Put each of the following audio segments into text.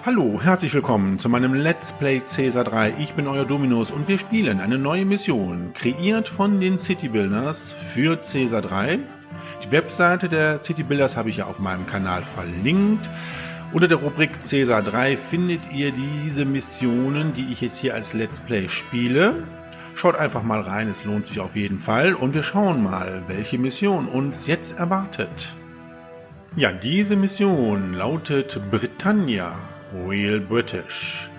Hallo, herzlich willkommen zu meinem Let's Play Caesar 3. Ich bin euer Dominus und wir spielen eine neue Mission, kreiert von den City Builders für Caesar 3. Die Webseite der City Builders habe ich ja auf meinem Kanal verlinkt. Unter der Rubrik Caesar 3 findet ihr diese Missionen, die ich jetzt hier als Let's Play spiele. Schaut einfach mal rein, es lohnt sich auf jeden Fall. Und wir schauen mal, welche Mission uns jetzt erwartet. Ja, diese Mission lautet Britannia. Real British.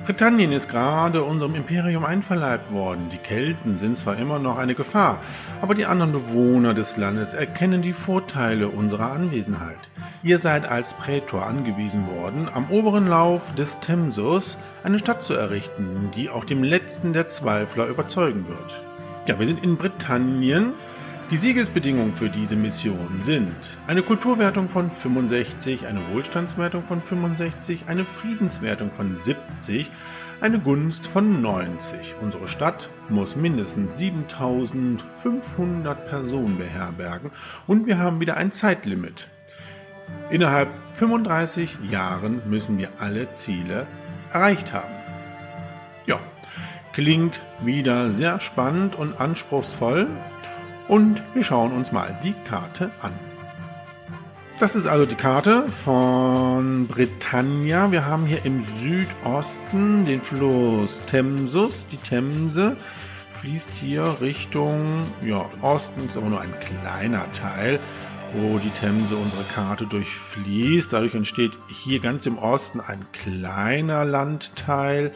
Britannien ist gerade unserem Imperium einverleibt worden. Die Kelten sind zwar immer noch eine Gefahr, aber die anderen Bewohner des Landes erkennen die Vorteile unserer Anwesenheit. Ihr seid als Prätor angewiesen worden, am oberen Lauf des Themsus eine Stadt zu errichten, die auch dem letzten der Zweifler überzeugen wird. Ja, wir sind in Britannien. Die Siegesbedingungen für diese Mission sind eine Kulturwertung von 65, eine Wohlstandswertung von 65, eine Friedenswertung von 70, eine Gunst von 90. Unsere Stadt muss mindestens 7500 Personen beherbergen und wir haben wieder ein Zeitlimit. Innerhalb 35 Jahren müssen wir alle Ziele erreicht haben. Ja, klingt wieder sehr spannend und anspruchsvoll. Und wir schauen uns mal die Karte an. Das ist also die Karte von Britannia. Wir haben hier im Südosten den Fluss Themsus. Die Themse fließt hier Richtung Osten, ist aber nur ein kleiner Teil, wo die Themse unsere Karte durchfließt. Dadurch entsteht hier ganz im Osten ein kleiner Landteil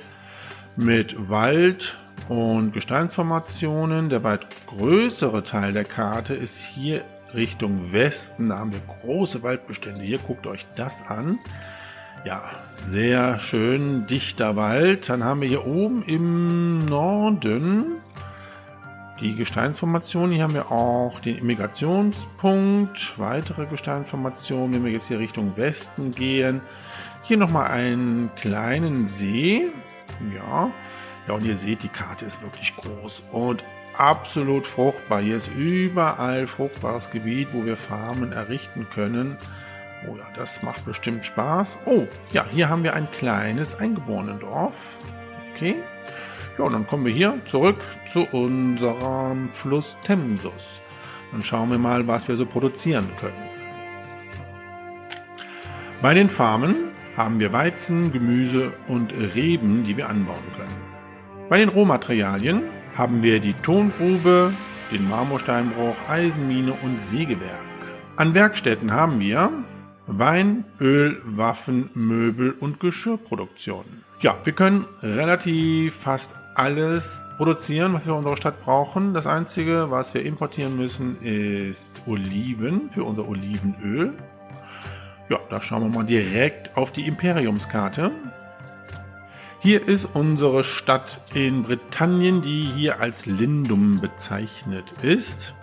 mit Wald und Gesteinsformationen. Der weit größere Teil der Karte ist hier Richtung Westen. Da haben wir große Waldbestände. Hier guckt euch das an. Ja, sehr schön dichter Wald. Dann haben wir hier oben im Norden die Gesteinsformation. Hier haben wir auch den Immigrationspunkt. Weitere Gesteinsformationen, wenn wir jetzt hier Richtung Westen gehen. Hier nochmal einen kleinen See. Ja, und ihr seht, die Karte ist wirklich groß und absolut fruchtbar. Hier ist überall fruchtbares Gebiet, wo wir Farmen errichten können. Oh ja, das macht bestimmt Spaß. Oh, ja, hier haben wir ein kleines Eingeborenendorf. Okay. Ja, und dann kommen wir hier zurück zu unserem Fluss Themsus. Dann schauen wir mal, was wir so produzieren können. Bei den Farmen haben wir Weizen, Gemüse und Reben, die wir anbauen können. Bei den Rohmaterialien haben wir die Tongrube, den Marmorsteinbruch, Eisenmine und Sägewerk. An Werkstätten haben wir Wein, Öl, Waffen, Möbel und Geschirrproduktion. Ja, wir können relativ fast alles produzieren, was wir für unsere Stadt brauchen. Das Einzige, was wir importieren müssen, ist Oliven für unser Olivenöl. Ja, da schauen wir mal direkt auf die Imperiumskarte. Hier ist unsere Stadt in Britannien, die hier als Lindum bezeichnet ist.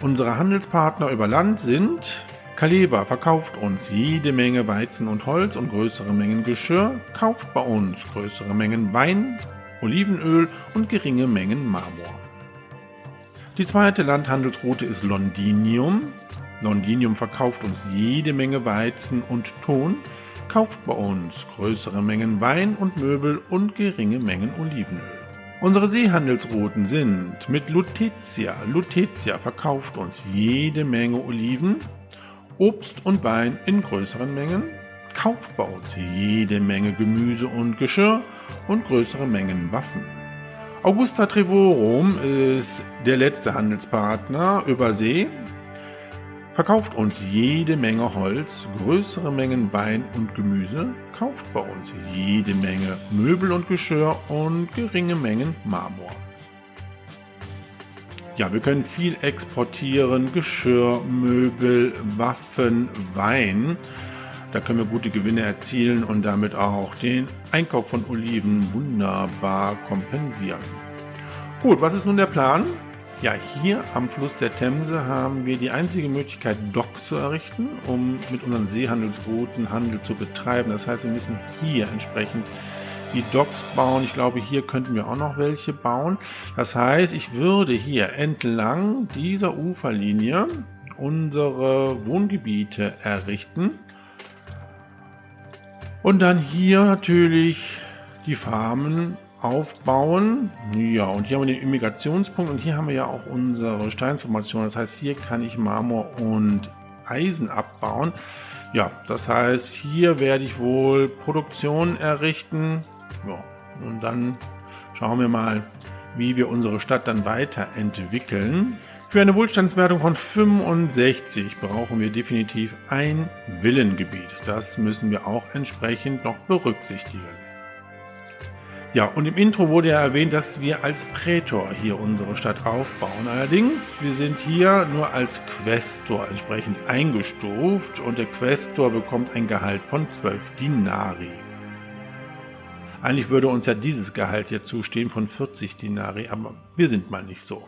Unsere Handelspartner über Land sind Kaleva, verkauft uns jede Menge Weizen und Holz und größere Mengen Geschirr, kauft bei uns größere Mengen Wein, Olivenöl und geringe Mengen Marmor. Die zweite Landhandelsroute ist Londinium. Londinium verkauft uns jede Menge Weizen und Ton, kauft bei uns größere Mengen Wein und Möbel und geringe Mengen Olivenöl. Unsere Seehandelsrouten sind mit Lutetia. Lutetia verkauft uns jede Menge Oliven, Obst und Wein in größeren Mengen, kauft bei uns jede Menge Gemüse und Geschirr und größere Mengen Waffen. Augusta Trevorum ist der letzte Handelspartner über See, verkauft uns jede Menge Holz, größere Mengen Wein und Gemüse, kauft bei uns jede Menge Möbel und Geschirr und geringe Mengen Marmor. Ja, wir können viel exportieren, Geschirr, Möbel, Waffen, Wein. Da können wir gute Gewinne erzielen und damit auch den Einkauf von Oliven wunderbar kompensieren. Gut, was ist nun der Plan? Ja, hier am Fluss der Themse haben wir die einzige Möglichkeit, Docks zu errichten, um mit unseren Seehandelsrouten Handel zu betreiben. Das heißt, wir müssen hier entsprechend die Docks bauen. Ich glaube, hier könnten wir auch noch welche bauen. Das heißt, ich würde hier entlang dieser Uferlinie unsere Wohngebiete errichten. Und dann hier natürlich die Farmen aufbauen. Ja, und hier haben wir den Immigrationspunkt und hier haben wir ja auch unsere Steinsformation. Das heißt, hier kann ich Marmor und Eisen abbauen. Ja, das heißt, hier werde ich wohl Produktion errichten. Ja, und dann schauen wir mal, wie wir unsere Stadt dann weiterentwickeln. Für eine Wohlstandswertung von 65 brauchen wir definitiv ein Villengebiet. Das müssen wir auch entsprechend noch berücksichtigen. Ja, und im Intro wurde ja erwähnt, dass wir als Prätor hier unsere Stadt aufbauen. Allerdings, wir sind hier nur als Questor entsprechend eingestuft und der Questor bekommt ein Gehalt von 12 Dinari. Eigentlich würde uns ja dieses Gehalt hier zustehen von 40 Dinari, aber wir sind mal nicht so.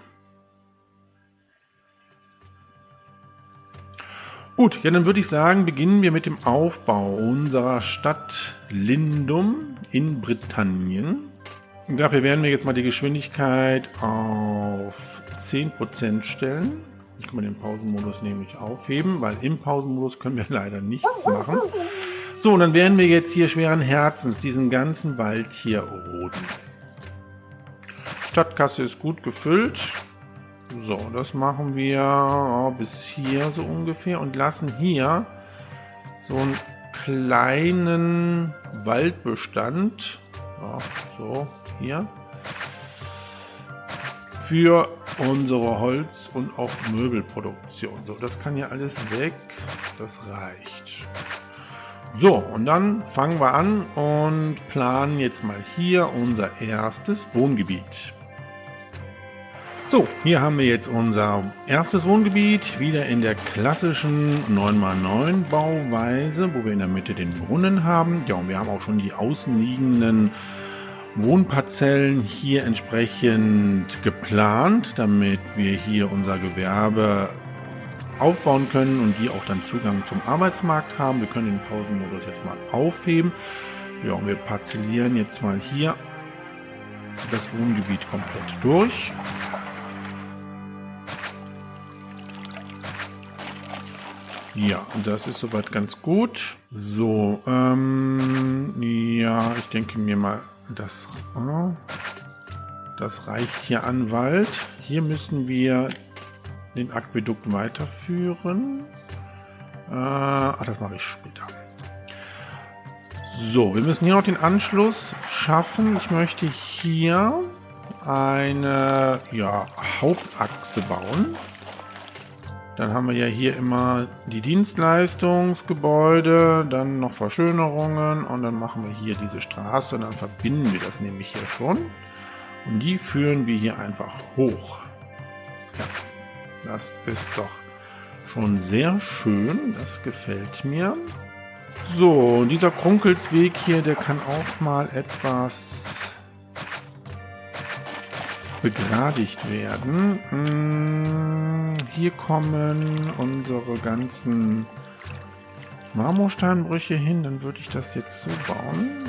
Gut, ja, dann würde ich sagen, beginnen wir mit dem Aufbau unserer Stadt Lindum in Britannien. Dafür werden wir jetzt mal die Geschwindigkeit auf 10% stellen. Ich kann mal den Pausenmodus nämlich aufheben, weil im Pausenmodus können wir leider nichts machen. So, und dann werden wir jetzt hier schweren Herzens diesen ganzen Wald hier roden. Stadtkasse ist gut gefüllt. So, das machen wir bis hier so ungefähr und lassen hier so einen kleinen Waldbestand, ja, so hier, für unsere Holz- und auch Möbelproduktion. So, das kann ja alles weg, das reicht. So, und dann fangen wir an und planen jetzt mal hier unser erstes Wohngebiet. So, hier haben wir jetzt unser erstes Wohngebiet, wieder in der klassischen 9x9 Bauweise, wo wir in der Mitte den Brunnen haben. Ja, und wir haben auch schon die außenliegenden Wohnparzellen hier entsprechend geplant, damit wir hier unser Gewerbe aufbauen können und die auch dann Zugang zum Arbeitsmarkt haben. Wir können den Pausenmodus jetzt mal aufheben. Ja, und wir parzellieren jetzt mal hier das Wohngebiet komplett durch. Ja, das ist soweit ganz gut. So, ja, ich denke mir mal, das reicht hier an Wald. Hier müssen wir den Aquädukt weiterführen. Das mache ich später. So, wir müssen hier noch den Anschluss schaffen. Ich möchte hier eine Hauptachse bauen. Dann haben wir ja hier immer die Dienstleistungsgebäude, dann noch Verschönerungen und dann machen wir hier diese Straße und dann verbinden wir das nämlich hier schon. Und die führen wir hier einfach hoch. Ja, das ist doch schon sehr schön, das gefällt mir. So, dieser Krunkelsweg hier, der kann auch mal etwas begradigt werden. Hier kommen unsere ganzen Marmorsteinbrüche hin. Dann würde ich das jetzt so bauen.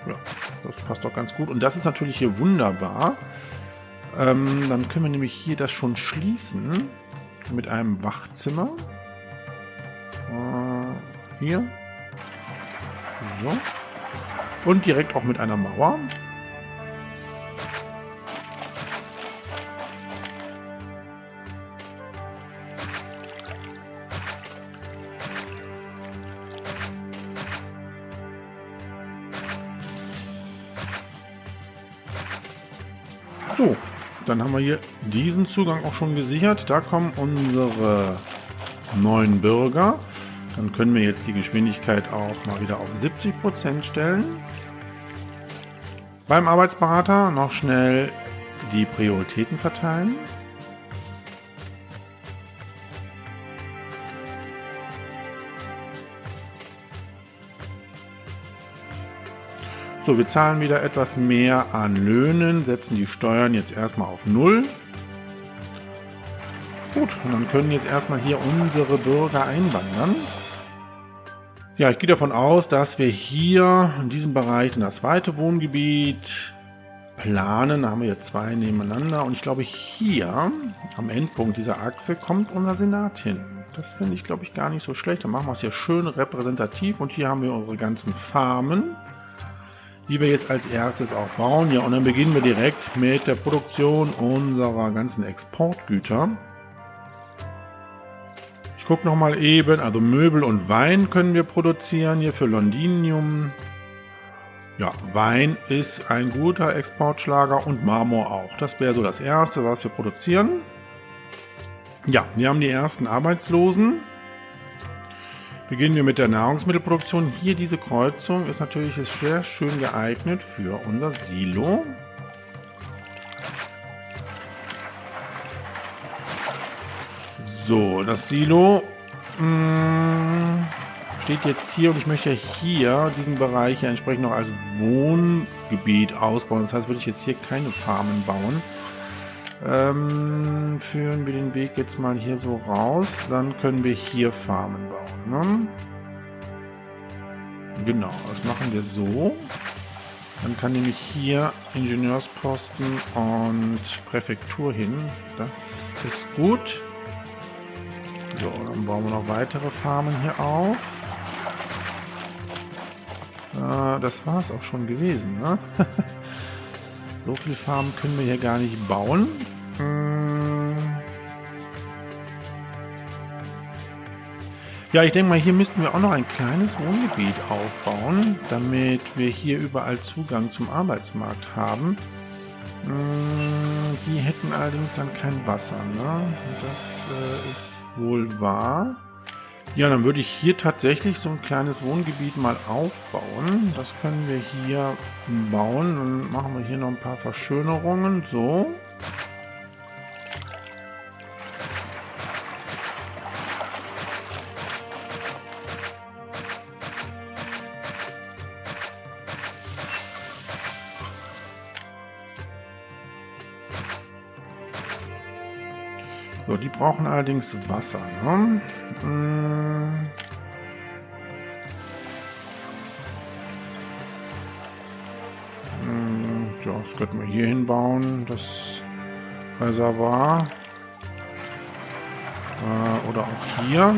Ja, das passt doch ganz gut. Und das ist natürlich hier wunderbar. Dann können wir nämlich hier das schon schließen mit einem Wachzimmer. Hier. So. Und direkt auch mit einer Mauer. So, dann haben wir hier diesen Zugang auch schon gesichert. Da kommen unsere neuen Bürger. Dann können wir jetzt die Geschwindigkeit auch mal wieder auf 70% stellen. Beim Arbeitsberater noch schnell die Prioritäten verteilen. So, wir zahlen wieder etwas mehr an Löhnen, setzen die Steuern jetzt erstmal auf 0. Gut, und dann können jetzt erstmal hier unsere Bürger einwandern. Ja, ich gehe davon aus, dass wir hier in diesem Bereich das zweite Wohngebiet planen. Da haben wir jetzt 2 nebeneinander und ich glaube hier am Endpunkt dieser Achse kommt unser Senat hin. Das finde ich, glaube ich, gar nicht so schlecht. Dann machen wir es hier schön repräsentativ. Und hier haben wir unsere ganzen Farmen, die wir jetzt als erstes auch bauen. Ja, und dann beginnen wir direkt mit der Produktion unserer ganzen Exportgüter. Ich gucke nochmal eben, also Möbel und Wein können wir produzieren hier für Londinium. Ja, Wein ist ein guter Exportschlager und Marmor auch. Das wäre so das Erste, was wir produzieren. Ja, wir haben die ersten Arbeitslosen. Beginnen wir mit der Nahrungsmittelproduktion. Hier diese Kreuzung ist natürlich sehr schön geeignet für unser Silo. So, das Silo steht jetzt hier und ich möchte hier diesen Bereich hier entsprechend noch als Wohngebiet ausbauen. Das heißt, würde ich jetzt hier keine Farmen bauen. Führen wir den Weg jetzt mal hier so raus, dann können wir hier Farmen bauen. Ne? Genau, das machen wir so. Dann kann nämlich hier Ingenieursposten und Präfektur hin. Das ist gut. So, dann bauen wir noch weitere Farmen hier auf. Das war es auch schon gewesen, ne? So viele Farmen können wir hier gar nicht bauen. Ja, ich denke mal, hier müssten wir auch noch ein kleines Wohngebiet aufbauen, damit wir hier überall Zugang zum Arbeitsmarkt haben. Die hätten allerdings dann kein Wasser, ne? Das ist wohl wahr. Ja, dann würde ich hier tatsächlich so ein kleines Wohngebiet mal aufbauen. Das können wir hier bauen. Dann machen wir hier noch ein paar Verschönerungen. So. So, die brauchen allerdings Wasser, ne? Ja, das könnten wir hier hinbauen, das Reservoir. Oder auch hier. Ja,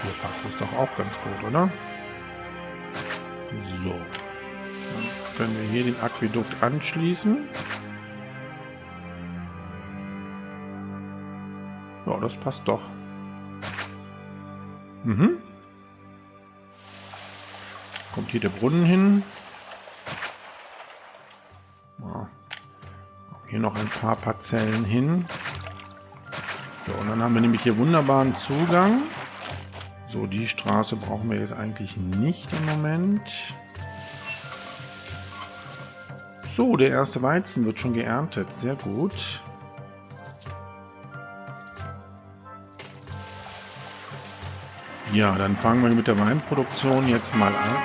hier passt es doch auch ganz gut, oder? So. Dann können wir hier den Aquädukt anschließen. Ja, das passt doch. Kommt hier der Brunnen hin. Ja. Hier noch ein paar Parzellen hin. So, und dann haben wir nämlich hier wunderbaren Zugang. So, die Straße brauchen wir jetzt eigentlich nicht im Moment. So, der erste Weizen wird schon geerntet. Sehr gut. Ja, dann fangen wir mit der Weinproduktion jetzt mal an.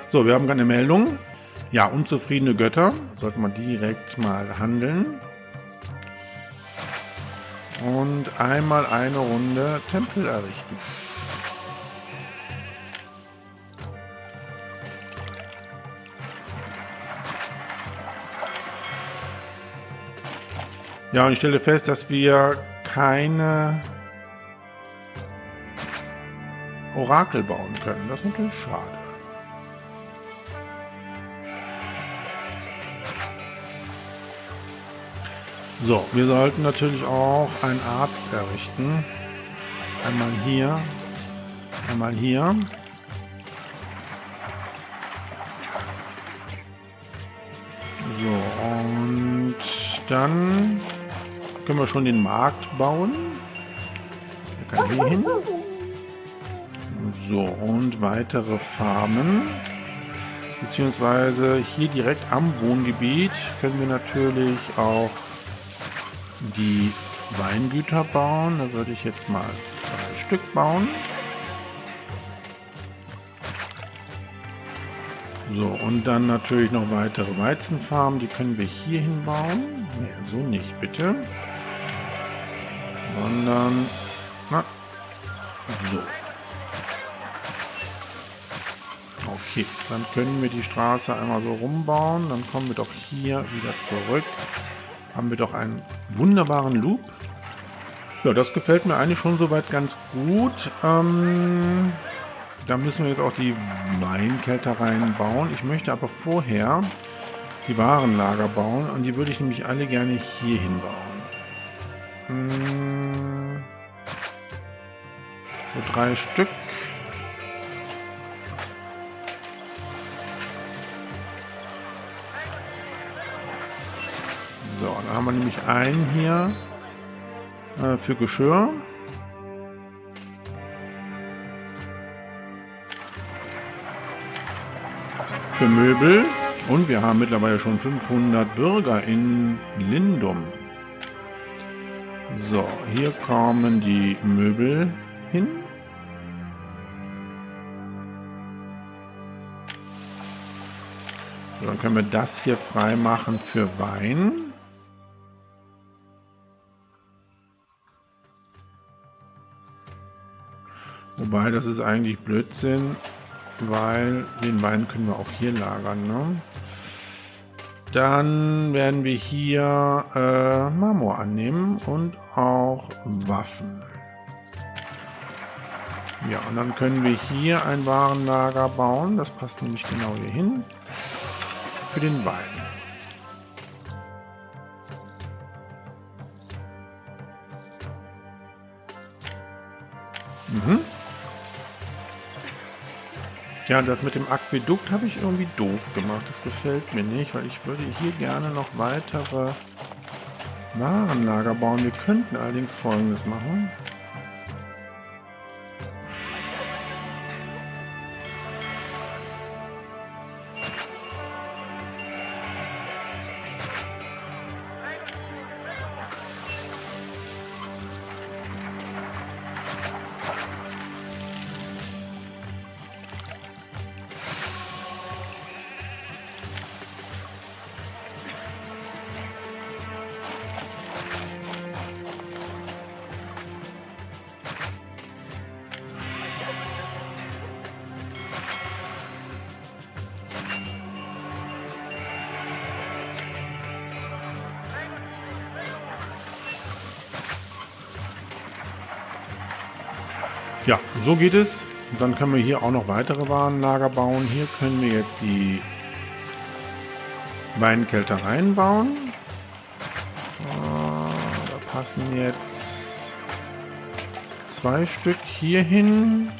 So, wir haben gerade eine Meldung. Ja, unzufriedene Götter. Sollten wir direkt mal handeln. Und einmal eine Runde Tempel errichten. Ja, und ich stelle fest, dass wir keine Orakel bauen können. Das ist natürlich schade. So, wir sollten natürlich auch einen Arzt errichten. Einmal hier, einmal hier. So, und dann können wir schon den Markt bauen. Der kann hier hin. So, und weitere Farmen. Beziehungsweise hier direkt am Wohngebiet können wir natürlich auch die Weingüter bauen. Da würde ich jetzt mal 3 Stück bauen. So, und dann natürlich noch weitere Weizenfarmen. Die können wir hier hinbauen. Ne, so nicht, bitte. Sondern, na, so. Okay, dann können wir die Straße einmal so rumbauen. Dann kommen wir doch hier wieder zurück. Haben wir doch einen wunderbaren Loop. Ja, das gefällt mir eigentlich schon soweit ganz gut. Da müssen wir jetzt auch die Weinkältereien bauen. Ich möchte aber vorher die Warenlager bauen und die würde ich nämlich alle gerne hier hinbauen. So 3 Stück. So, dann haben wir nämlich einen hier für Geschirr. Für Möbel. Und wir haben mittlerweile schon 500 Bürger in Lindum. So, hier kommen die Möbel hin. So, dann können wir das hier freimachen für Wein. Wobei, das ist eigentlich Blödsinn, weil den Wein können wir auch hier lagern, ne? Dann werden wir hier Marmor annehmen und auch Waffen. Ja, und dann können wir hier ein Warenlager bauen. Das passt nämlich genau hier hin. Für den Wein. Ja, das mit dem Aquädukt habe ich irgendwie doof gemacht. Das gefällt mir nicht, weil ich würde hier gerne noch weitere Warenlager bauen. Wir könnten allerdings Folgendes machen. Ja, so geht es. Dann können wir hier auch noch weitere Warenlager bauen. Hier können wir jetzt die Weinkältereien bauen. Da passen jetzt 2 Stück hier hin.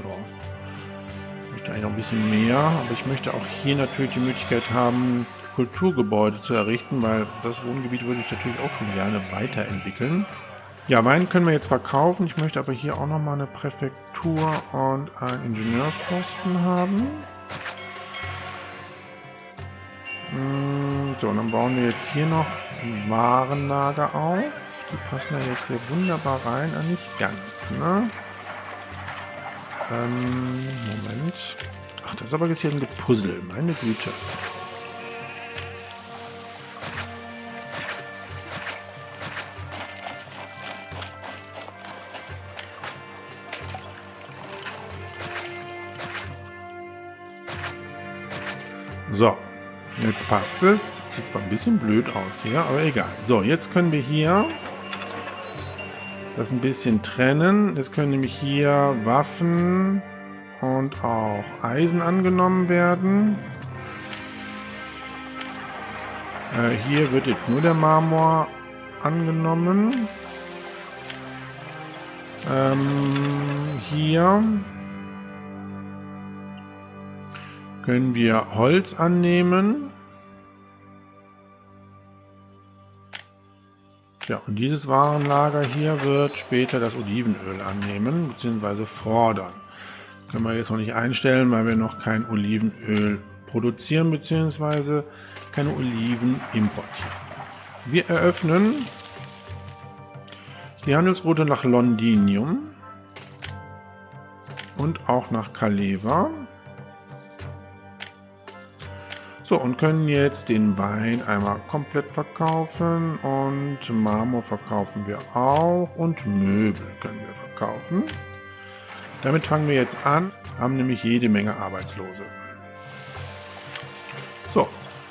Ja. Ich möchte eigentlich noch ein bisschen mehr, aber ich möchte auch hier natürlich die Möglichkeit haben, Kulturgebäude zu errichten, weil das Wohngebiet würde ich natürlich auch schon gerne weiterentwickeln. Ja, Wein können wir jetzt verkaufen. Ich möchte aber hier auch nochmal eine Präfektur und einen Ingenieursposten haben. So, und dann bauen wir jetzt hier noch ein Warenlager auf. Die passen da jetzt hier wunderbar rein. Nicht ganz, ne? Moment. Ach, das ist aber jetzt hier ein Gepuzzle. Meine Güte. So, jetzt passt es. Sieht zwar ein bisschen blöd aus hier, aber egal. So, jetzt können wir hier das ein bisschen trennen. Jetzt können nämlich hier Waffen und auch Eisen angenommen werden. Hier wird jetzt nur der Marmor angenommen. Hier können wir Holz annehmen. Ja, und dieses Warenlager hier wird später das Olivenöl annehmen, bzw. fordern. Können wir jetzt noch nicht einstellen, weil wir noch kein Olivenöl produzieren, bzw. keine Oliven importieren. Wir eröffnen die Handelsroute nach Londinium und auch nach Kaleva. So, und können jetzt den Wein einmal komplett verkaufen und Marmor verkaufen wir auch und Möbel können wir verkaufen. Damit fangen wir jetzt an, haben nämlich jede Menge Arbeitslose. So,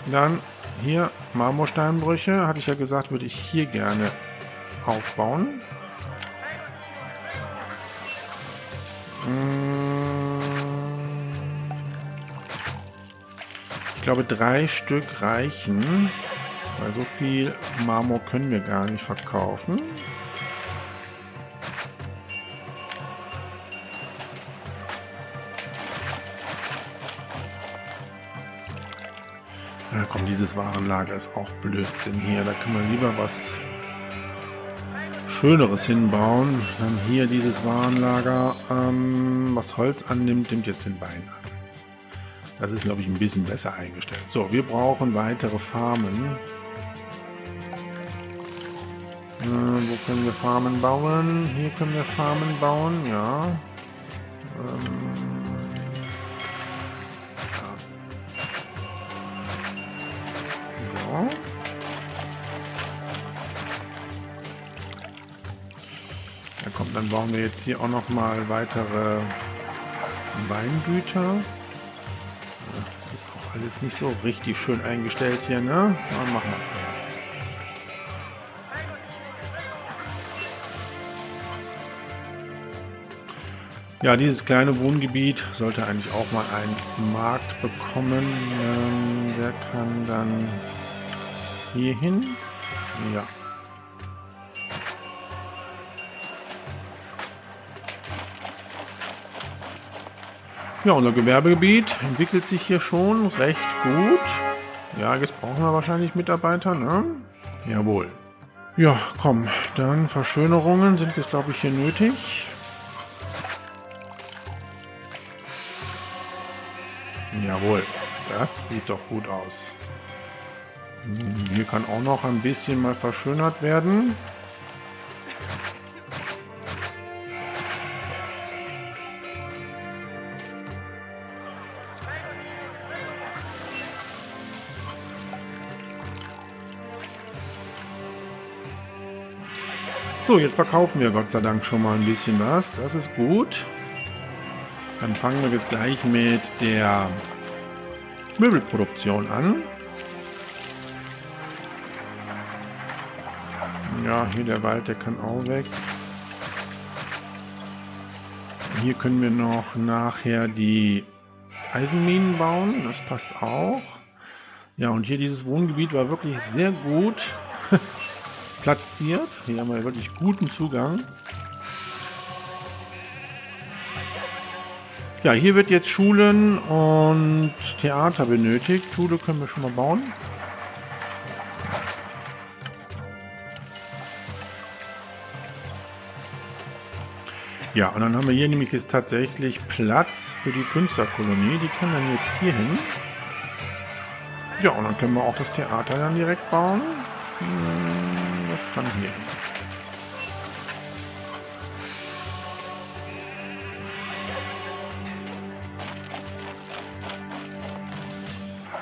dann hier Marmorsteinbrüche, hatte ich ja gesagt, würde ich hier gerne aufbauen. Ich glaube 3 Stück reichen, weil so viel Marmor können wir gar nicht verkaufen. Ja, komm, dieses Warenlager ist auch Blödsinn hier. Da können wir lieber was Schöneres hinbauen. Dann hier dieses Warenlager, was Holz annimmt, nimmt jetzt den Wein an. Das ist, glaube ich, ein bisschen besser eingestellt. So, wir brauchen weitere Farmen. Wo können wir Farmen bauen? Hier können wir Farmen bauen, ja. So. Ja, komm, dann bauen wir jetzt hier auch noch mal weitere Weingüter. Ja, das ist auch alles nicht so richtig schön eingestellt hier, ne? Dann machen wir es ja. Ja, dieses kleine Wohngebiet sollte eigentlich auch mal einen Markt bekommen. Der kann dann hier hin. Ja. Ja, unser Gewerbegebiet entwickelt sich hier schon recht gut. Ja, jetzt brauchen wir wahrscheinlich Mitarbeiter, ne? Jawohl. Ja, komm, dann Verschönerungen sind jetzt, glaube ich, hier nötig. Jawohl, das sieht doch gut aus. Hier kann auch noch ein bisschen mal verschönert werden. So, jetzt verkaufen wir Gott sei Dank schon mal ein bisschen was. Das ist gut. Dann fangen wir jetzt gleich mit der Möbelproduktion an. Ja, hier der Wald, der kann auch weg. Hier können wir noch nachher die Eisenminen bauen. Das passt auch. Ja, und hier dieses Wohngebiet war wirklich sehr gut platziert. Hier haben wir wirklich guten Zugang. Ja, hier wird jetzt Schulen und Theater benötigt. Schule können wir schon mal bauen. Ja, und dann haben wir hier nämlich jetzt tatsächlich Platz für die Künstlerkolonie. Die kann dann jetzt hier hin. Ja, und dann können wir auch das Theater dann direkt bauen. Das kann hier hin.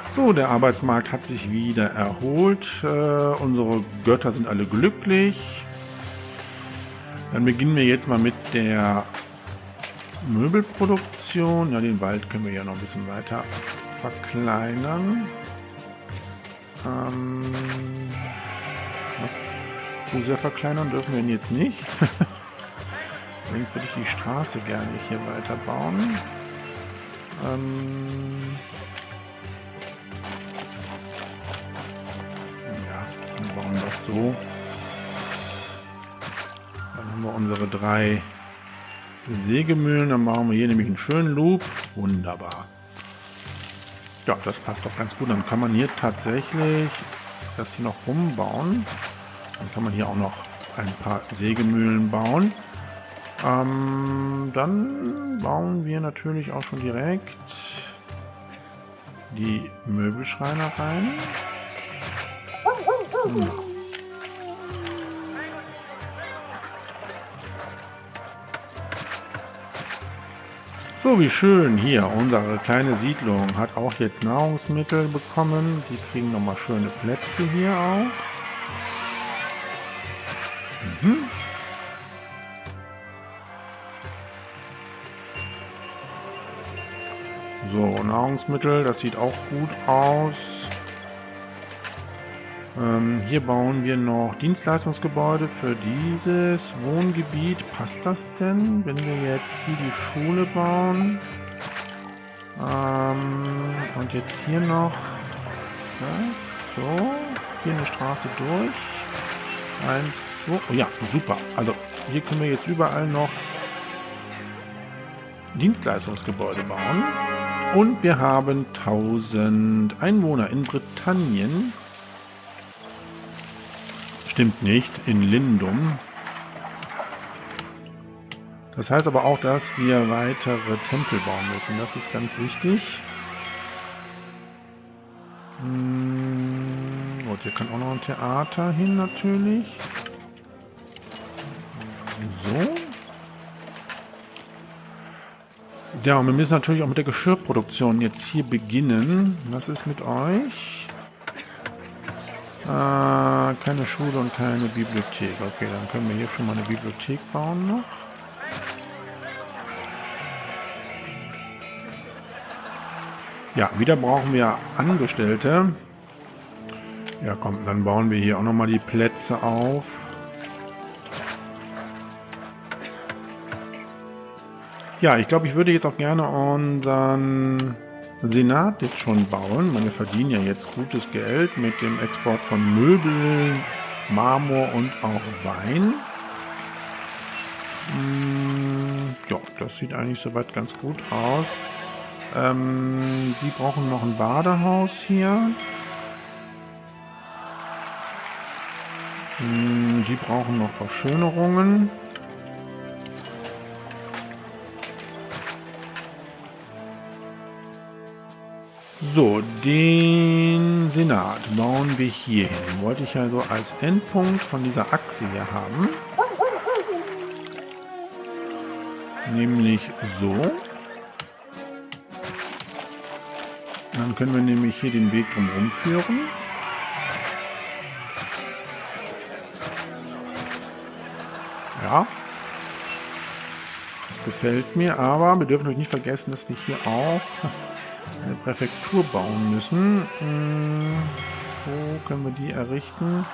So, der Arbeitsmarkt hat sich wieder erholt. Unsere Götter sind alle glücklich. Dann beginnen wir jetzt mal mit der Möbelproduktion. Ja, den Wald können wir ja noch ein bisschen weiter verkleinern. Zu sehr verkleinern dürfen wir ihn jetzt nicht. Allerdings würde ich die Straße gerne hier weiter bauen. Ja, dann bauen wir es so. Dann haben wir unsere 3 Sägemühlen. Dann machen wir hier nämlich einen schönen Loop. Wunderbar. Ja, das passt doch ganz gut. Dann kann man hier tatsächlich das hier noch rumbauen. Dann kann man hier auch noch ein paar Sägemühlen bauen. Dann bauen wir natürlich auch schon direkt die Möbelschreinereien. Ja. So, wie schön hier. Unsere kleine Siedlung hat auch jetzt Nahrungsmittel bekommen. Die kriegen nochmal schöne Plätze hier auch. So, Nahrungsmittel, das sieht auch gut aus. Hier bauen wir noch Dienstleistungsgebäude für dieses Wohngebiet. Passt das denn, wenn wir jetzt hier die Schule bauen? Und jetzt hier noch das, so, hier eine Straße durch. 1, 2, oh ja, super. Also hier können wir jetzt überall noch Dienstleistungsgebäude bauen. Und wir haben 1000 Einwohner in Britannien. Stimmt nicht, in Lindum. Das heißt aber auch, dass wir weitere Tempel bauen müssen. Das ist ganz wichtig. Gut, hier kann auch noch ein Theater hin natürlich. So. Ja, und wir müssen natürlich auch mit der Geschirrproduktion jetzt hier beginnen. Was ist mit euch? Keine Schule und keine Bibliothek. Okay, dann können wir hier schon mal eine Bibliothek bauen noch. Ja, wieder brauchen wir Angestellte. Ja, komm, dann bauen wir hier auch nochmal die Plätze auf. Ja, ich glaube, ich würde jetzt auch gerne unseren Senat jetzt schon bauen. Wir verdienen ja jetzt gutes Geld mit dem Export von Möbeln, Marmor und auch Wein. Ja, das sieht eigentlich soweit ganz gut aus. Die brauchen noch ein Badehaus hier. Die brauchen noch Verschönerungen. So, den Senat bauen wir hier hin. Wollte ich also als Endpunkt von dieser Achse hier haben. Nämlich so. Dann können wir nämlich hier den Weg drumherum führen. Ja. Das gefällt mir, aber wir dürfen euch nicht vergessen, dass wir hier auch eine Präfektur bauen müssen. Wo können wir die errichten?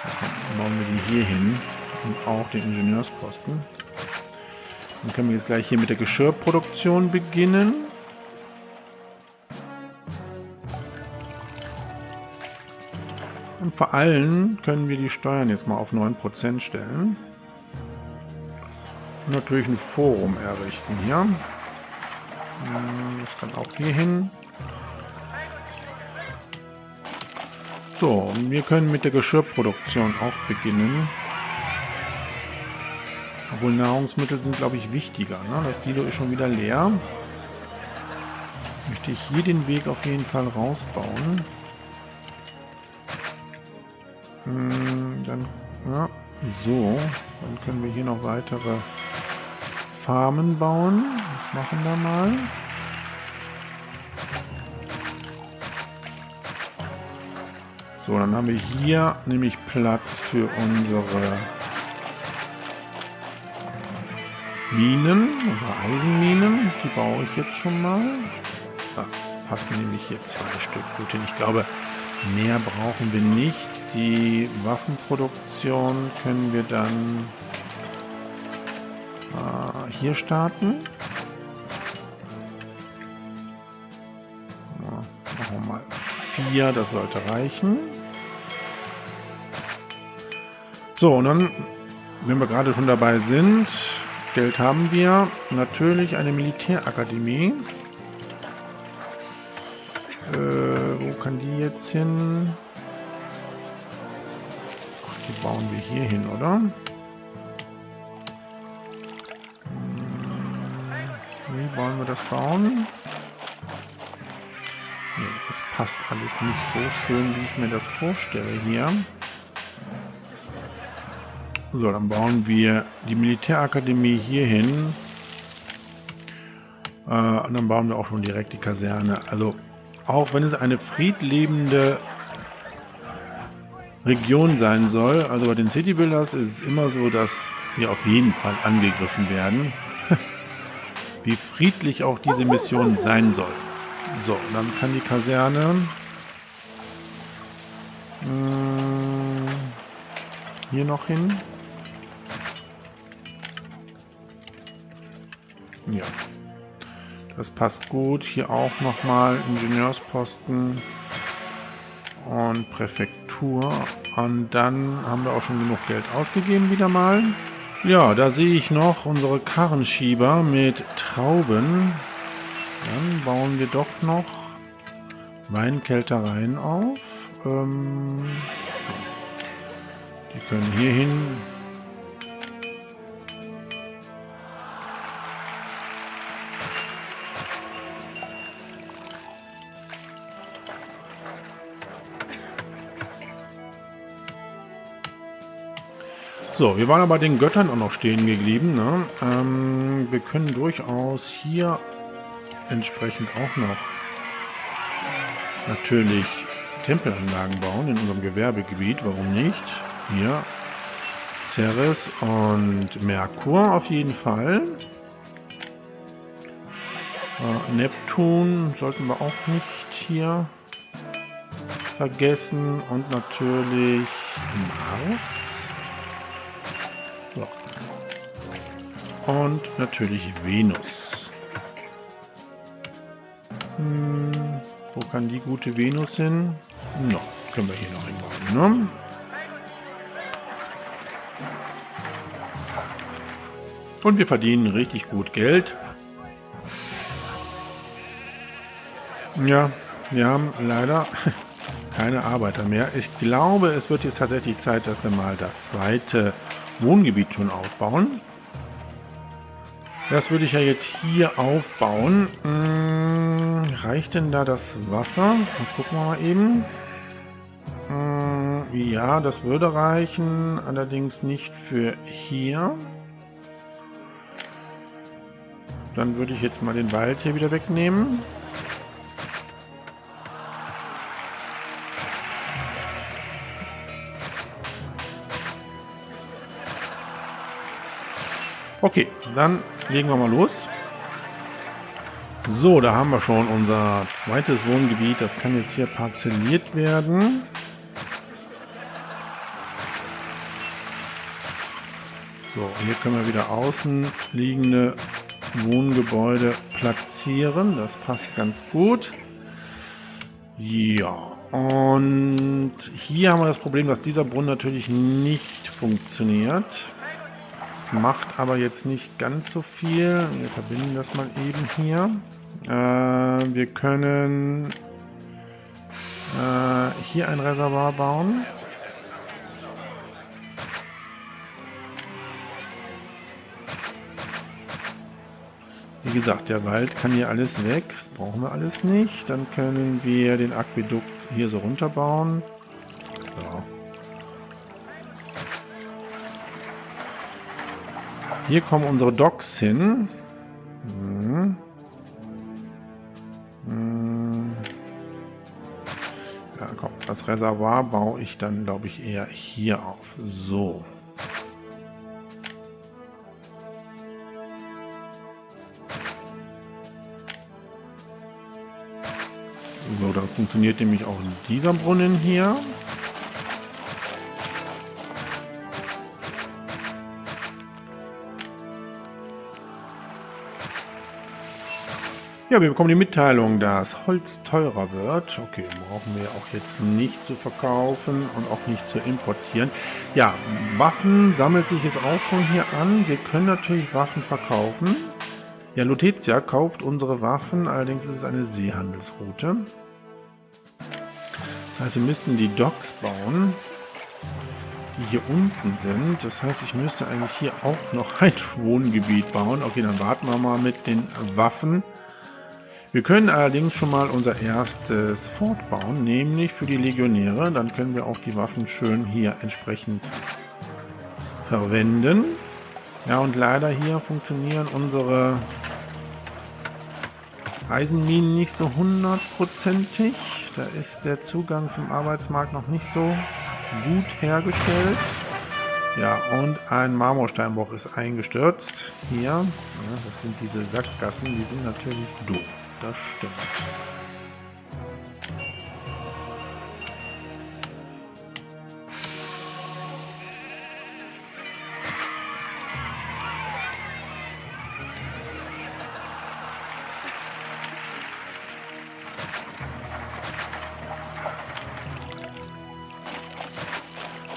Dann bauen wir die hier hin und auch den Ingenieursposten. Dann können wir jetzt gleich hier mit der Geschirrproduktion beginnen. Und vor allem können wir die Steuern jetzt mal auf 9% stellen. Und natürlich ein Forum errichten hier. Das kann auch hier hin. So, und wir können mit der Geschirrproduktion auch beginnen. Obwohl Nahrungsmittel sind, glaube ich, wichtiger. Ne? Das Silo ist schon wieder leer. Möchte ich hier den Weg auf jeden Fall rausbauen. Dann, ja, so. Dann können wir hier noch weitere Farmen bauen. Das machen wir mal. So, dann haben wir hier nämlich Platz für unsere Minen, unsere Eisenminen. Die baue ich jetzt schon mal. Da passen nämlich hier 2 Stück gut hin. Ich glaube, mehr brauchen wir nicht. Die Waffenproduktion können wir dann hier starten. Machen wir mal 4, das sollte reichen. So, und dann, wenn wir gerade schon dabei sind, Geld haben wir, natürlich eine Militärakademie. Wo kann die jetzt hin? Ach, die bauen wir hier hin, oder? Wie wollen wir das bauen? Nee, das passt alles nicht so schön, wie ich mir das vorstelle hier. So, dann bauen wir die Militärakademie hier hin. Und dann bauen wir auch schon direkt die Kaserne. Also, auch wenn es eine friedlebende Region sein soll, also bei den City Builders ist es immer so, dass wir auf jeden Fall angegriffen werden. Wie friedlich auch diese Mission sein soll. So, dann kann die Kaserne hier noch hin. Ja. Das passt gut. Hier auch nochmal Ingenieursposten und Präfektur. Und dann haben wir auch schon genug Geld ausgegeben wieder mal. Ja, da sehe ich noch unsere Karrenschieber mit Trauben. Dann bauen wir doch noch Weinkältereien auf. Die können hier hin. So, wir waren aber den Göttern auch noch stehen geblieben. Ne? Wir können durchaus hier entsprechend auch noch natürlich Tempelanlagen bauen in unserem Gewerbegebiet. Warum nicht? Hier Ceres und Merkur auf jeden Fall. Neptun sollten wir auch nicht hier vergessen. Und natürlich Mars. So. Und natürlich Venus. Wo kann die gute Venus hin? No, können wir hier noch hinbauen, ne? Und wir verdienen richtig gut Geld. Ja, wir haben leider keine Arbeiter mehr. Ich glaube, es wird jetzt tatsächlich Zeit, dass wir mal das zweite Wohngebiet schon aufbauen. Das würde ich ja jetzt hier aufbauen. Reicht denn da das Wasser? Gucken wir mal eben. Ja, das würde reichen. Allerdings nicht für hier. Dann würde ich jetzt mal den Wald hier wieder wegnehmen. Okay, dann legen wir mal los. So, da haben wir schon unser zweites Wohngebiet. Das kann jetzt hier parzelliert werden. So, hier können wir wieder außen liegende Wohngebäude platzieren. Das passt ganz gut. Ja, und hier haben wir das Problem, dass dieser Brunnen natürlich nicht funktioniert. Das macht aber jetzt nicht ganz so viel. Wir verbinden das mal eben hier. Wir können hier ein Reservoir bauen. Wie gesagt, der Wald kann hier alles weg. Das brauchen wir alles nicht. Dann können wir den Aquädukt hier so runterbauen. Ja. Hier kommen unsere Docks hin. Ja, komm, das Reservoir baue ich dann, glaube ich, eher hier auf. So. So, dann funktioniert nämlich auch dieser Brunnen hier. Ja, wir bekommen die Mitteilung, dass Holz teurer wird. Okay, brauchen wir auch jetzt nicht zu verkaufen und auch nicht zu importieren. Ja, Waffen sammelt sich jetzt auch schon hier an. Wir können natürlich Waffen verkaufen. Ja, Lutetia kauft unsere Waffen, allerdings ist es eine Seehandelsroute. Das heißt, wir müssten die Docks bauen, die hier unten sind. Das heißt, ich müsste eigentlich hier auch noch ein Wohngebiet bauen. Okay, dann warten wir mal mit den Waffen. Wir können allerdings schon mal unser erstes Fort bauen, nämlich für die Legionäre. Dann können wir auch die Waffen schön hier entsprechend verwenden. Ja, und leider hier funktionieren unsere Eisenminen nicht so hundertprozentig. Da ist der Zugang zum Arbeitsmarkt noch nicht so gut hergestellt. Ja, und ein Marmorsteinbruch ist eingestürzt. Hier, ja, das sind diese Sackgassen, die sind natürlich doof. Das stimmt.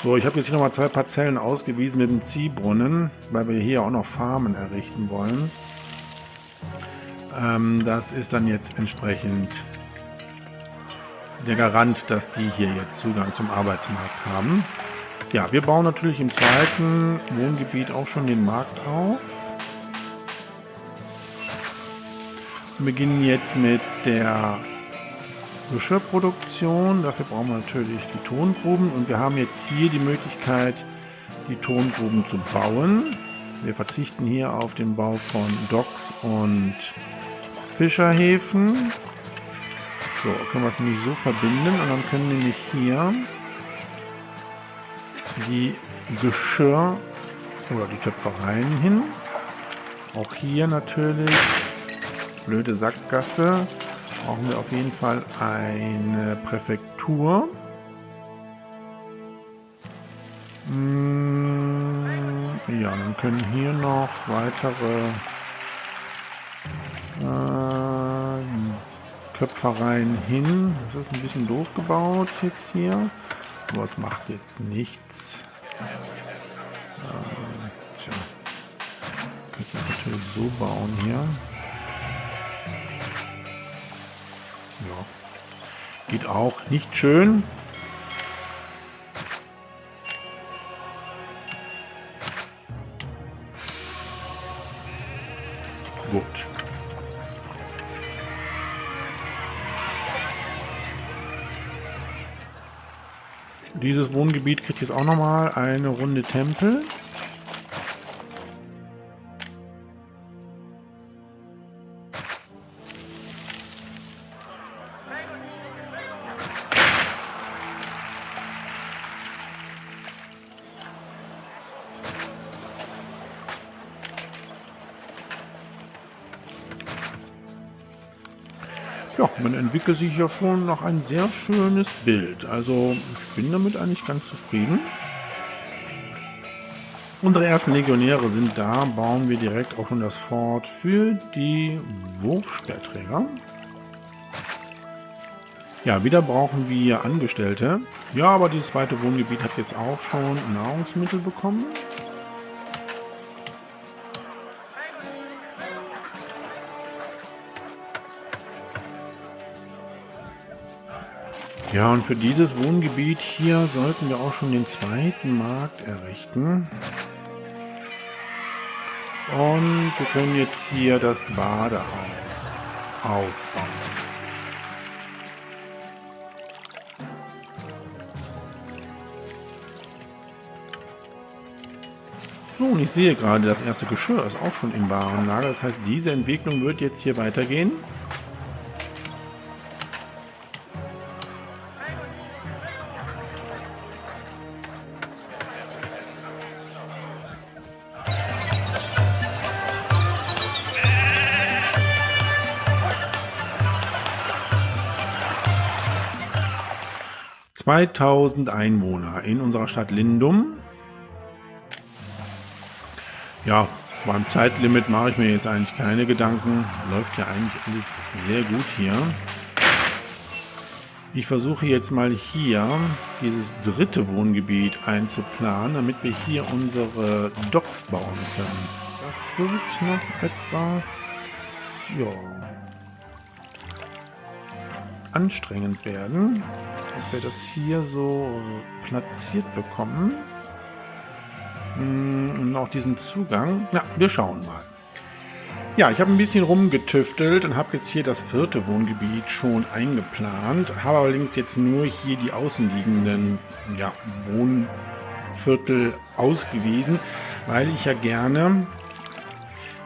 So, ich habe jetzt hier nochmal 2 Parzellen ausgewiesen mit dem Ziehbrunnen, weil wir hier auch noch Farmen errichten wollen. Das ist dann jetzt entsprechend der Garant, dass die hier jetzt Zugang zum Arbeitsmarkt haben. Ja, wir bauen natürlich im zweiten Wohngebiet auch schon den Markt auf. Wir beginnen jetzt mit der Geschirrproduktion. Dafür brauchen wir natürlich die Tongruben und wir haben jetzt hier die Möglichkeit, die Tongruben zu bauen. Wir verzichten hier auf den Bau von Docks und Fischerhäfen. So, können wir es nämlich so verbinden und dann können nämlich hier die Geschirr- oder die Töpfereien hin. Auch hier natürlich, blöde Sackgasse, brauchen wir auf jeden Fall eine Präfektur. Ja, dann können hier noch weitere Köpfereien hin. Das ist ein bisschen doof gebaut jetzt hier. Aber es macht jetzt nichts. Tja. Könnten wir es natürlich so bauen hier. Ja. Geht auch. Nicht schön. Gut. Dieses Wohngebiet kriegt jetzt auch nochmal eine Runde Tempel. Ja, man entwickelt sich ja schon noch ein sehr schönes Bild. Also ich bin damit eigentlich ganz zufrieden. Unsere ersten Legionäre sind da. Bauen wir direkt auch schon das Fort für die Wurfspeerträger. Ja, wieder brauchen wir Angestellte. Ja, aber dieses zweite Wohngebiet hat jetzt auch schon Nahrungsmittel bekommen. Ja, und für dieses Wohngebiet hier sollten wir auch schon den zweiten Markt errichten. Und wir können jetzt hier das Badehaus aufbauen. So, und ich sehe gerade, das erste Geschirr ist auch schon im Warenlager. Das heißt, diese Entwicklung wird jetzt hier weitergehen. ...2000 Einwohner in unserer Stadt Lindum. Ja, beim Zeitlimit mache ich mir jetzt eigentlich keine Gedanken. Läuft ja eigentlich alles sehr gut hier. Ich versuche jetzt mal hier dieses dritte Wohngebiet einzuplanen, damit wir hier unsere Docks bauen können. Das wird noch etwas, ja, anstrengend werden, ob wir das hier so platziert bekommen. Und auch diesen Zugang. Ja, wir schauen mal. Ja, ich habe ein bisschen rumgetüftelt und habe jetzt hier das vierte Wohngebiet schon eingeplant. Habe allerdings jetzt nur hier die außenliegenden Wohnviertel ausgewiesen, weil ich ja gerne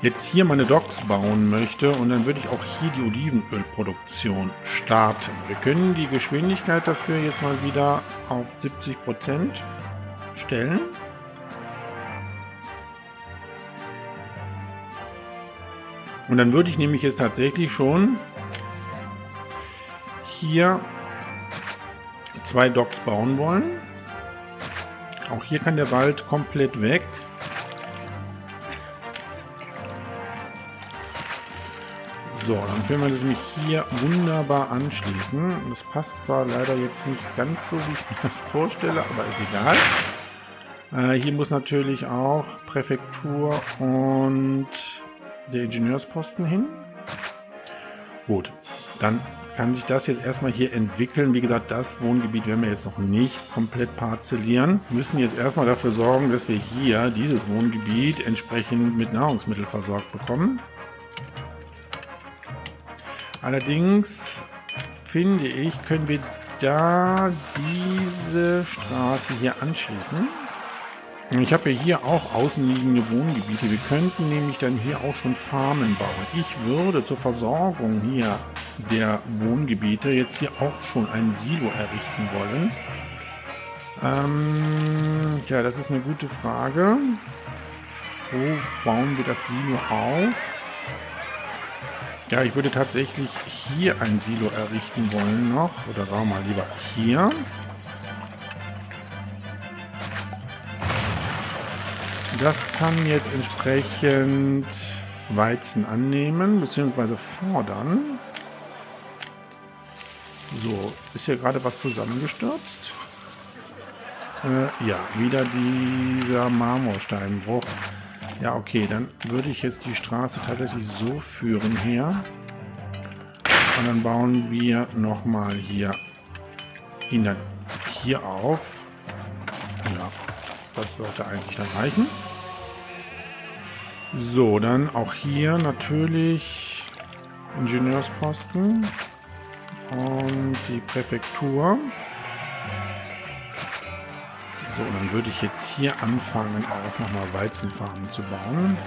jetzt hier meine Docks bauen möchte und dann würde ich auch hier die Olivenölproduktion starten. Wir können die Geschwindigkeit dafür jetzt mal wieder auf 70% stellen. Und dann würde ich nämlich jetzt tatsächlich schon hier 2 Docks bauen wollen. Auch hier kann der Wald komplett weg. So, dann können wir das nämlich hier wunderbar anschließen. Das passt zwar leider jetzt nicht ganz so, wie ich mir das vorstelle, aber ist egal. Hier muss natürlich auch Präfektur und der Ingenieursposten hin. Gut, dann kann sich das jetzt erstmal hier entwickeln. Wie gesagt, das Wohngebiet werden wir jetzt noch nicht komplett parzellieren. Wir müssen jetzt erstmal dafür sorgen, dass wir hier dieses Wohngebiet entsprechend mit Nahrungsmitteln versorgt bekommen. Allerdings finde ich, können wir da diese Straße hier anschließen. Ich habe ja hier auch außenliegende Wohngebiete. Wir könnten nämlich dann hier auch schon Farmen bauen. Ich würde zur Versorgung hier der Wohngebiete jetzt hier auch schon ein Silo errichten wollen. Ja, das ist eine gute Frage. Wo bauen wir das Silo auf? Ja, ich würde tatsächlich hier ein Silo errichten wollen noch. Oder sagen wir mal lieber hier. Das kann jetzt entsprechend Weizen annehmen bzw. fordern. So, ist hier gerade was zusammengestürzt? Ja, wieder dieser Marmorsteinbruch. Ja, okay, dann würde ich jetzt die Straße tatsächlich so führen hier. Und dann bauen wir nochmal hier ihn dann hier auf. Ja, das sollte eigentlich dann reichen. So, dann auch hier natürlich Ingenieursposten und die Präfektur. So, dann würde ich jetzt hier anfangen, auch nochmal Weizenfarmen zu bauen.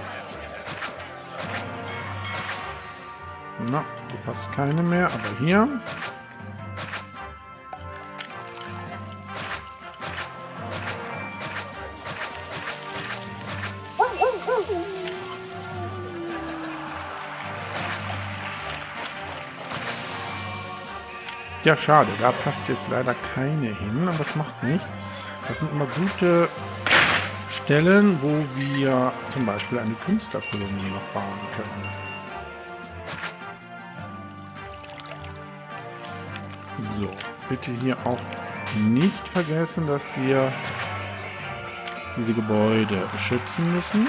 Na, hier passt keine mehr, aber hier. Ja, schade, da passt jetzt leider keine hin, aber es macht nichts. Das sind immer gute Stellen, wo wir zum Beispiel eine Künstlerkolonie noch bauen können. So, bitte hier auch nicht vergessen, dass wir diese Gebäude schützen müssen.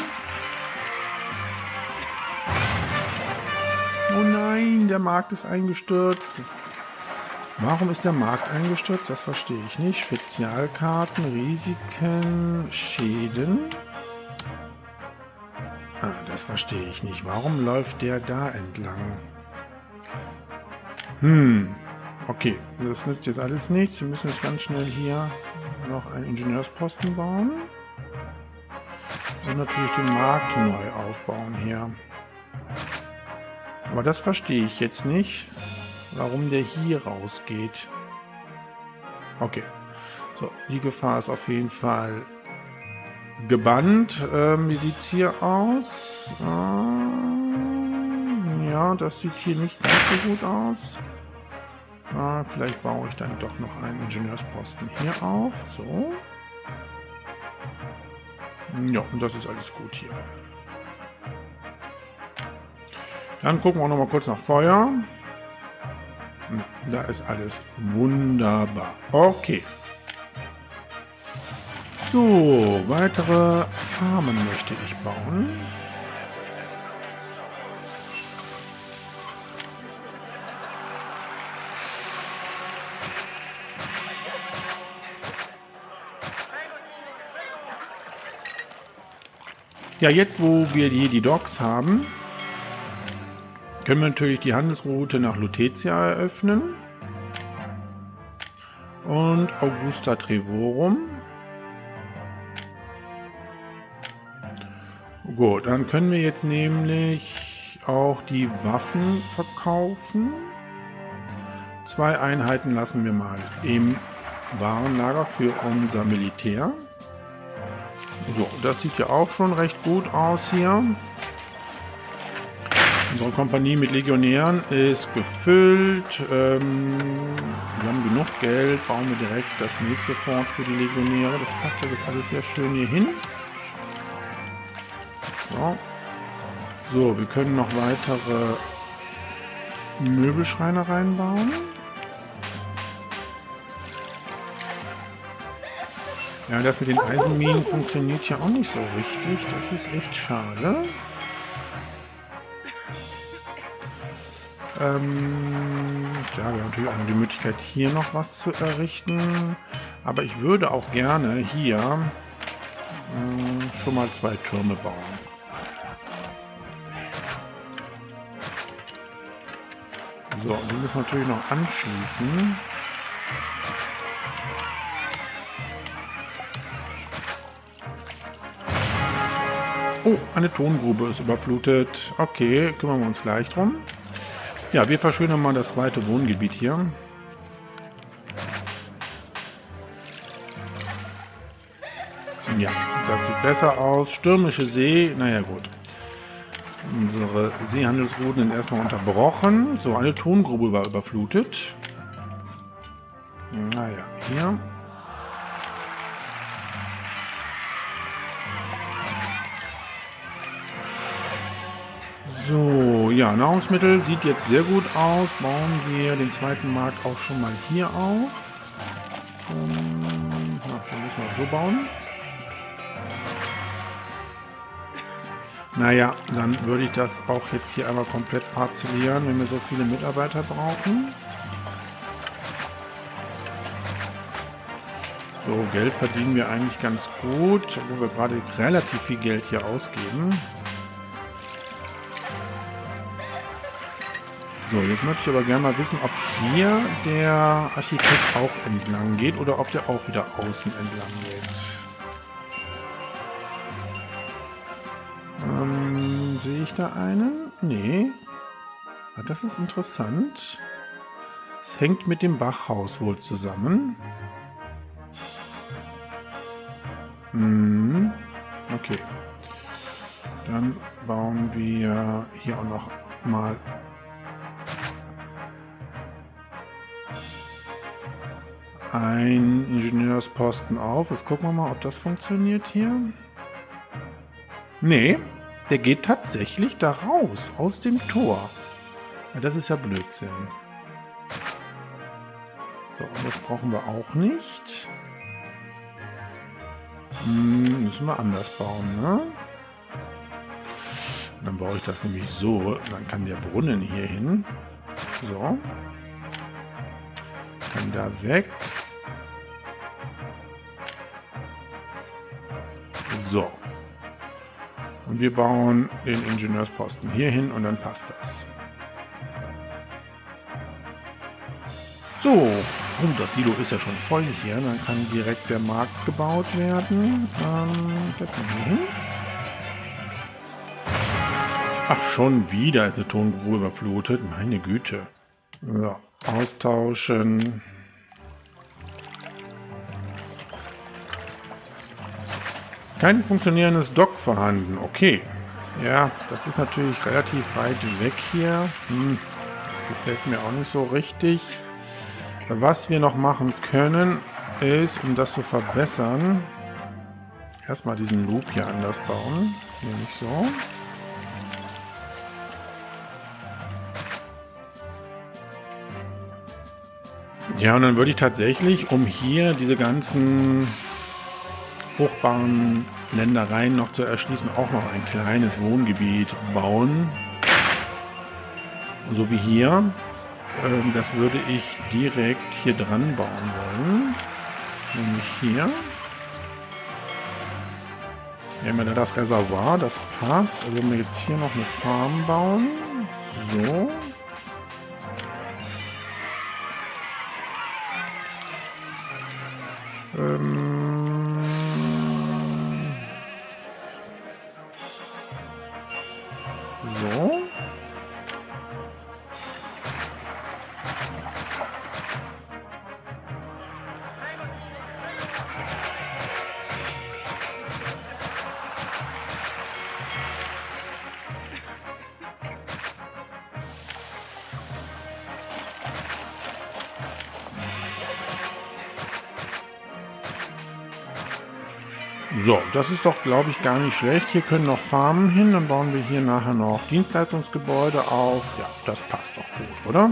Oh nein, der Markt ist eingestürzt. Warum ist der Markt eingestürzt? Das verstehe ich nicht. Spezialkarten, Risiken, Schäden. Ah, das verstehe ich nicht. Warum läuft der da entlang? Okay, das nützt jetzt alles nichts. Wir müssen jetzt ganz schnell hier noch einen Ingenieursposten bauen. Und natürlich den Markt neu aufbauen hier. Aber das verstehe ich jetzt nicht, warum der hier rausgeht. Okay. So, die Gefahr ist auf jeden Fall gebannt. Wie sieht es hier aus? Ja, das sieht hier nicht ganz so gut aus. Vielleicht baue ich dann doch noch einen Ingenieursposten hier auf. So. Ja, und das ist alles gut hier. Dann gucken wir noch mal kurz nach Feuer. Na, da ist alles wunderbar. Okay. So, weitere Farmen möchte ich bauen. Ja, jetzt wo wir hier die Docks haben, können wir natürlich die Handelsroute nach Lutetia eröffnen und Augusta Trevorum. Gut, dann können wir jetzt nämlich auch die Waffen verkaufen. 2 Einheiten lassen wir mal im Warenlager für unser Militär. So, das sieht ja auch schon recht gut aus hier. Unsere Kompanie mit Legionären ist gefüllt. Wir haben genug Geld. Bauen wir direkt das nächste Fort für die Legionäre. Das passt ja jetzt alles sehr schön hier hin. So, wir können noch weitere Möbelschreine reinbauen. Ja, das mit den Eisenminen funktioniert ja auch nicht so richtig. Das ist echt schade. Ja, wir haben natürlich auch noch die Möglichkeit, hier noch was zu errichten. Aber ich würde auch gerne hier schon mal 2 Türme bauen. So, und die müssen wir natürlich noch anschließen. Oh, eine Tongrube ist überflutet. Okay, kümmern wir uns gleich drum. Ja, wir verschönern mal das zweite Wohngebiet hier. Ja, das sieht besser aus. Stürmische See, naja gut. Unsere Seehandelsrouten sind erstmal unterbrochen. So, eine Tongrube war überflutet. Naja, hier. So, ja, Nahrungsmittel sieht jetzt sehr gut aus. Bauen wir den zweiten Markt auch schon mal hier auf. Dann müssen wir es so bauen. Naja, dann würde ich das auch jetzt hier einmal komplett parzellieren, wenn wir so viele Mitarbeiter brauchen. So, Geld verdienen wir eigentlich ganz gut, obwohl wir gerade relativ viel Geld hier ausgeben. So, jetzt möchte ich aber gerne mal wissen, ob hier der Architekt auch entlang geht oder ob der auch wieder außen entlang geht. Sehe ich da einen? Nee. Ah, das ist interessant. Es hängt mit dem Wachhaus wohl zusammen. Okay. Dann bauen wir hier auch noch mal einen Ingenieursposten auf. Jetzt gucken wir mal, ob das funktioniert hier. Nee, der geht tatsächlich da raus, aus dem Tor. Ja, das ist ja Blödsinn. So, und das brauchen wir auch nicht. Müssen wir anders bauen, ne? Dann baue ich das nämlich so. Dann kann der Brunnen hier hin. So. Kann da weg. So. Und wir bauen den Ingenieursposten hier hin und dann passt das. So. Oh, das Silo ist ja schon voll hier. Dann kann direkt der Markt gebaut werden. Der kann hier hin. Ach, schon wieder ist eine Tongrube überflutet. Meine Güte. So, austauschen. Kein funktionierendes Dock vorhanden. Okay. Ja, das ist natürlich relativ weit weg hier. Das gefällt mir auch nicht so richtig. Was wir noch machen können, ist, um das zu verbessern, erstmal diesen Loop hier anders bauen. Nämlich so. Ja, und dann würde ich tatsächlich, um hier diese ganzen fruchtbaren Ländereien noch zu erschließen, auch noch ein kleines Wohngebiet bauen. So wie hier. Das würde ich direkt hier dran bauen wollen. Nämlich hier. Wir haben ja das Reservoir, das passt. Also wenn wir jetzt hier noch eine Farm bauen. So. So. So, das ist doch, glaube ich, gar nicht schlecht. Hier können noch Farmen hin. Dann bauen wir hier nachher noch Dienstleistungsgebäude auf. Ja, das passt doch gut, oder?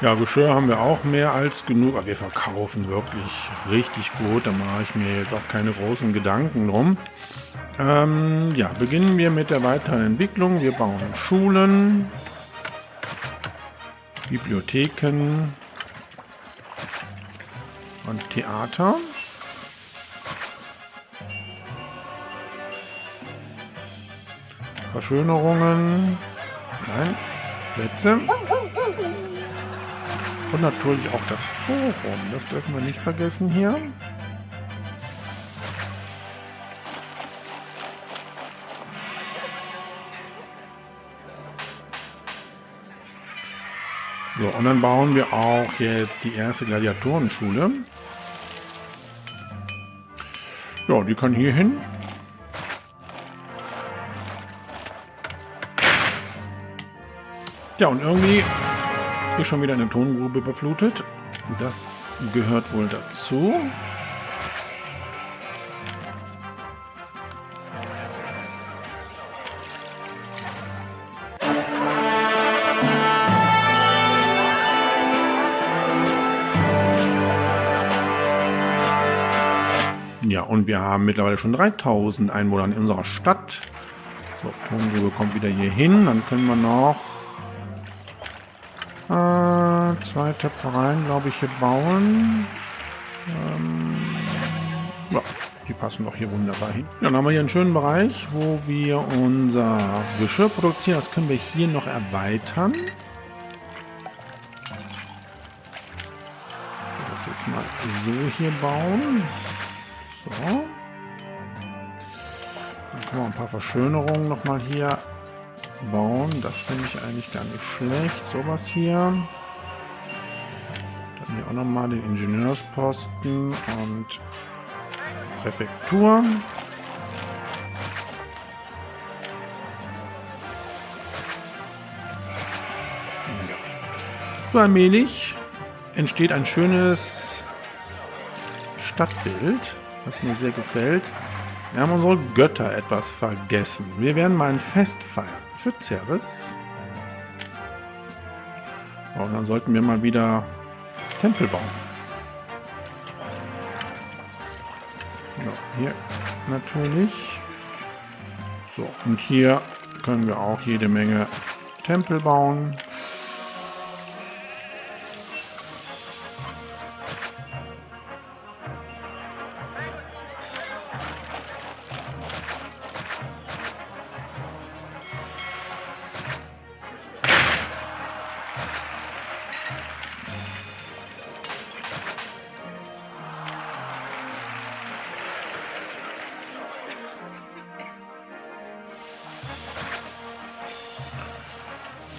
Ja, Geschirr haben wir auch mehr als genug. Aber wir verkaufen wirklich richtig gut. Da mache ich mir jetzt auch keine großen Gedanken drum. Ja, beginnen wir mit der weiteren Entwicklung. Wir bauen Schulen, Bibliotheken und Theater. Verschönerungen. Nein, Plätze. Und natürlich auch das Forum. Das dürfen wir nicht vergessen hier. So, und dann bauen wir auch jetzt die erste Gladiatorenschule. Ja, die kann hier hin. Ja, und irgendwie ist schon wieder eine Tongrube überflutet. Das gehört wohl dazu. Ja, und wir haben mittlerweile schon 3000 Einwohner in unserer Stadt. So, Tongrube kommt wieder hier hin. Dann können wir noch 2 Töpfereien, glaube ich, hier bauen. Ja, die passen doch hier wunderbar hin. Ja, dann haben wir hier einen schönen Bereich, wo wir unser Geschirr produzieren. Das können wir hier noch erweitern. Das jetzt mal so hier bauen. So. Dann können wir ein paar Verschönerungen nochmal hier bauen. Das finde ich eigentlich gar nicht schlecht. Sowas hier. Dann hier auch nochmal den Ingenieursposten und Präfektur. Ja. So allmählich entsteht ein schönes Stadtbild, was mir sehr gefällt. Wir haben unsere Götter etwas vergessen. Wir werden mal ein Fest feiern für Ceres. Und dann sollten wir mal wieder Tempel bauen. Ja, hier natürlich. So, und hier können wir auch jede Menge Tempel bauen.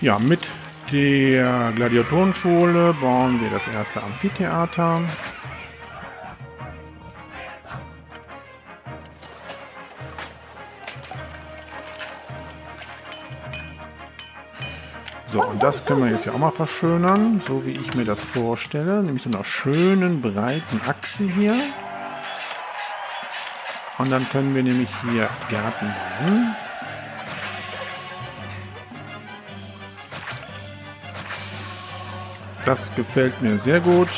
Ja, mit der Gladiatorenschule bauen wir das erste Amphitheater. So, und das können wir jetzt ja auch mal verschönern, so wie ich mir das vorstelle. Nämlich so einer schönen, breiten Achse hier. Und dann können wir nämlich hier Gärten bauen. Das gefällt mir sehr gut.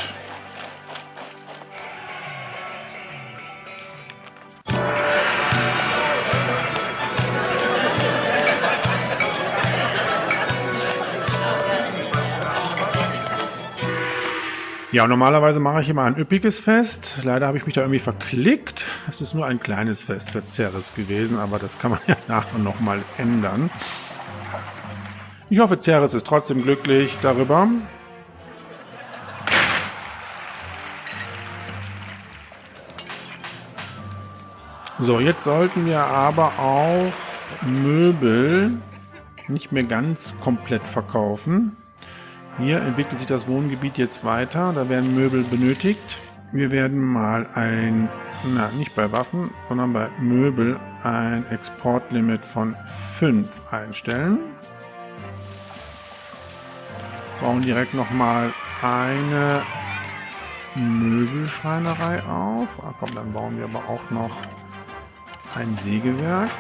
Ja, normalerweise mache ich immer ein üppiges Fest. Leider habe ich mich da irgendwie verklickt. Es ist nur ein kleines Fest für Ceres gewesen, aber das kann man ja nachher nochmal ändern. Ich hoffe, Ceres ist trotzdem glücklich darüber. So, jetzt sollten wir aber auch Möbel nicht mehr ganz komplett verkaufen. Hier entwickelt sich das Wohngebiet jetzt weiter. Da werden Möbel benötigt. Wir werden mal nicht bei Waffen, sondern bei Möbel ein Exportlimit von 5 einstellen. Bauen direkt nochmal eine Möbelschreinerei auf. Komm, dann bauen wir aber auch noch ein Sägewerk.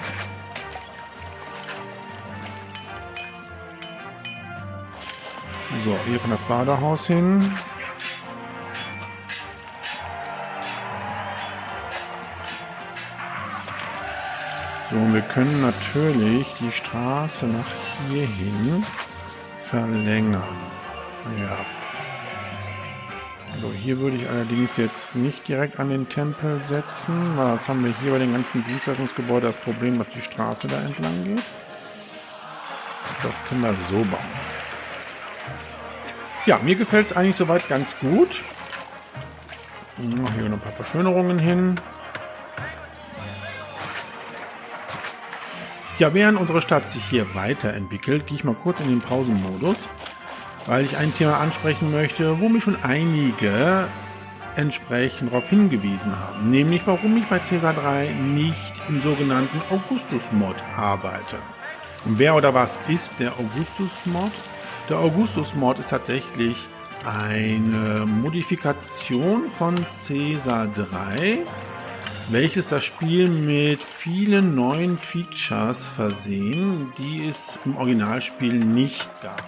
So, hier kommt das Badehaus hin. So, und wir können natürlich die Straße nach hier hin verlängern. Ja. So, hier würde ich allerdings jetzt nicht direkt an den Tempel setzen, weil das haben wir hier bei den ganzen Dienstleistungsgebäuden das Problem, dass die Straße da entlang geht. Das können wir so bauen. Ja, mir gefällt es eigentlich soweit ganz gut. Hier noch ein paar Verschönerungen hin. Ja, während unsere Stadt sich hier weiterentwickelt, gehe ich mal kurz in den Pausenmodus, weil ich ein Thema ansprechen möchte, wo mich schon einige entsprechend darauf hingewiesen haben. Nämlich, warum ich bei Caesar 3 nicht im sogenannten Augustus-Mod arbeite. Und wer oder was ist der Augustus-Mod? Der Augustus-Mod ist tatsächlich eine Modifikation von Caesar 3, welches das Spiel mit vielen neuen Features versehen, die es im Originalspiel nicht gab.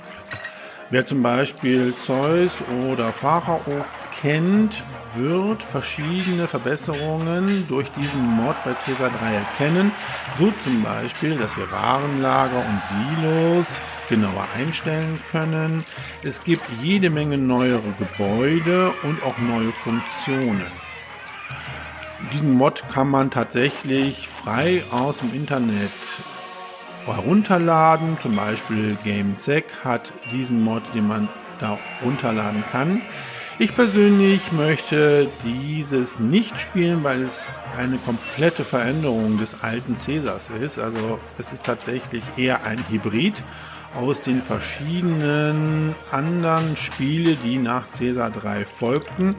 Wer zum Beispiel Zeus oder Pharao kennt, wird verschiedene Verbesserungen durch diesen Mod bei Caesar 3 erkennen. So zum Beispiel, dass wir Warenlager und Silos genauer einstellen können. Es gibt jede Menge neuere Gebäude und auch neue Funktionen. Diesen Mod kann man tatsächlich frei aus dem Internet herunterladen. Zum Beispiel GameSec hat diesen Mod, den man da runterladen kann. Ich persönlich möchte dieses nicht spielen, weil es eine komplette Veränderung des alten Caesars ist. Also es ist tatsächlich eher ein Hybrid aus den verschiedenen anderen Spielen, die nach Caesar 3 folgten.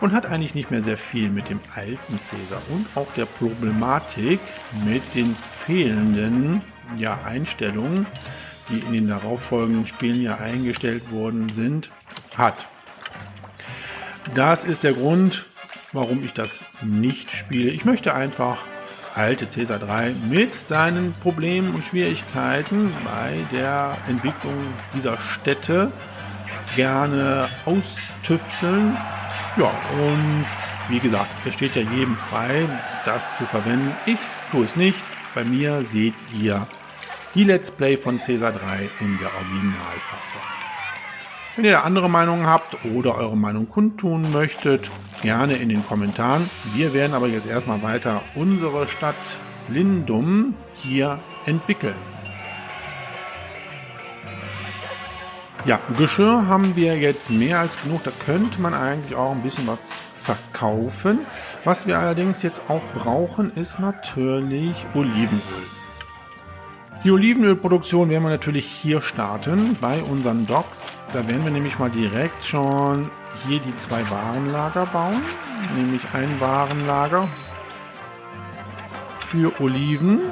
Und hat eigentlich nicht mehr sehr viel mit dem alten Caesar und auch der Problematik mit den fehlenden Einstellungen, die in den darauffolgenden Spielen ja eingestellt worden sind, hat. Das ist der Grund, warum ich das nicht spiele. Ich möchte einfach das alte Caesar 3 mit seinen Problemen und Schwierigkeiten bei der Entwicklung dieser Städte gerne austüfteln. Ja, und wie gesagt, es steht ja jedem frei, das zu verwenden. Ich tue es nicht. Bei mir seht ihr die Let's Play von Caesar 3 in der Originalfassung. Wenn ihr da andere Meinungen habt oder eure Meinung kundtun möchtet, gerne in den Kommentaren. Wir werden aber jetzt erstmal weiter unsere Stadt Lindum hier entwickeln. Ja, Geschirr haben wir jetzt mehr als genug. Da könnte man eigentlich auch ein bisschen was verkaufen. Was wir allerdings jetzt auch brauchen, ist natürlich Olivenöl. Die Olivenölproduktion werden wir natürlich hier starten bei unseren Docks. Da werden wir nämlich mal direkt schon hier die 2 Warenlager bauen. Nämlich ein Warenlager für Oliven.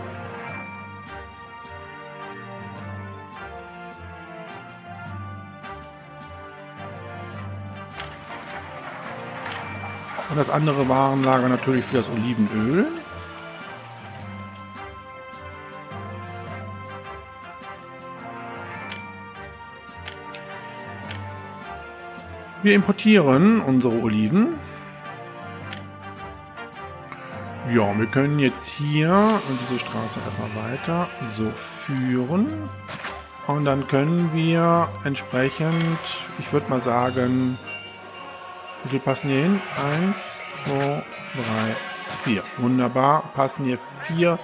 Und das andere Warenlager natürlich für das Olivenöl. Wir importieren unsere Oliven. Ja, wir können jetzt hier diese Straße erstmal weiter so führen. Und dann können wir entsprechend, ich würde mal sagen, wie viel passen hier hin? 1, 2, 3, 4. Wunderbar, passen hier 4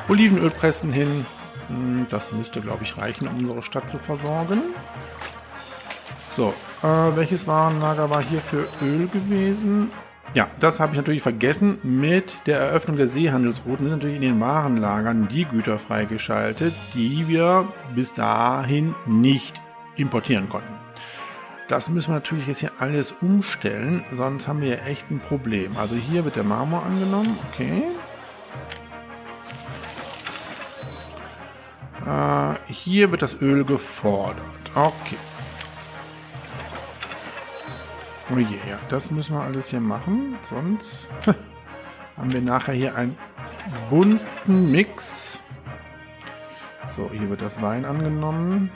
Olivenölpressen hin. Das müsste, glaube ich, reichen, um unsere Stadt zu versorgen. So, welches Warenlager war hier für Öl gewesen? Ja, das habe ich natürlich vergessen. Mit der Eröffnung der Seehandelsrouten sind natürlich in den Warenlagern die Güter freigeschaltet, die wir bis dahin nicht importieren konnten. Das müssen wir natürlich jetzt hier alles umstellen, sonst haben wir echt ein Problem. Also hier wird der Marmor angenommen, okay. Hier wird das Öl gefordert, okay. Oh je, ja, das müssen wir alles hier machen, sonst haben wir nachher hier ein bunten Mix. So, hier wird das Wein angenommen.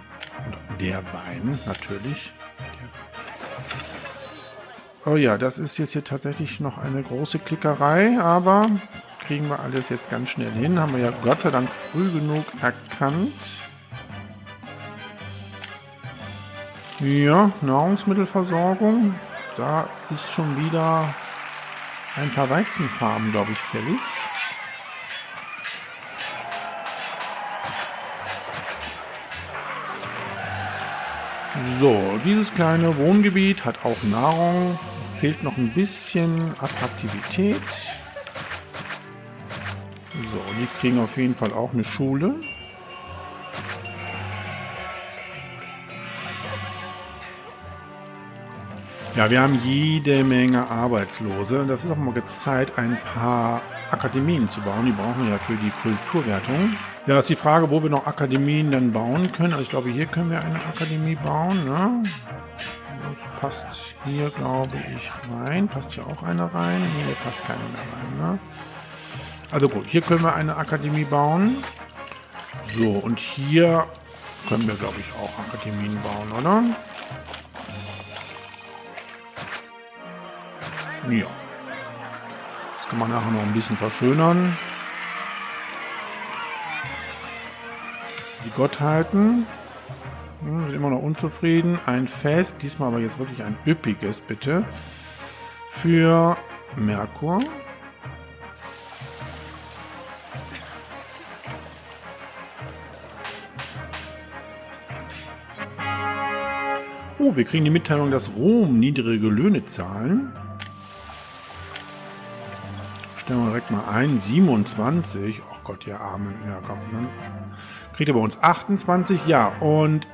Und der Wein, natürlich. Oh ja, das ist jetzt hier tatsächlich noch eine große Klickerei, aber kriegen wir alles jetzt ganz schnell hin. Haben wir ja Gott sei Dank früh genug erkannt. Ja, Nahrungsmittelversorgung. Da ist schon wieder ein paar Weizenfarmen, glaube ich, fällig. So, dieses kleine Wohngebiet hat auch Nahrung. Fehlt noch ein bisschen Attraktivität. So, die kriegen auf jeden Fall auch eine Schule. Ja, wir haben jede Menge Arbeitslose. Das ist auch mal Zeit, ein paar Akademien zu bauen. Die brauchen wir ja für die Kulturwertung. Ja, ist die Frage, wo wir noch Akademien dann bauen können. Also ich glaube, hier können wir eine Akademie bauen. Ne? Das passt hier, glaube ich, rein. Passt hier auch eine rein? Nee, passt keine mehr rein. Ne? Also gut, hier können wir eine Akademie bauen. So, und hier können wir, glaube ich, auch Akademien bauen, oder? Ja. Das kann man nachher noch ein bisschen verschönern. Die Gottheiten sind immer noch unzufrieden. Ein Fest, diesmal aber jetzt wirklich ein üppiges, bitte. Für Merkur. Oh, wir kriegen die Mitteilung, dass Rom niedrige Löhne zahlen. Stellen wir direkt mal ein. 27. Oh Gott, ihr Armen. Ja, komm. Dann kriegt er bei uns 28. Ja, und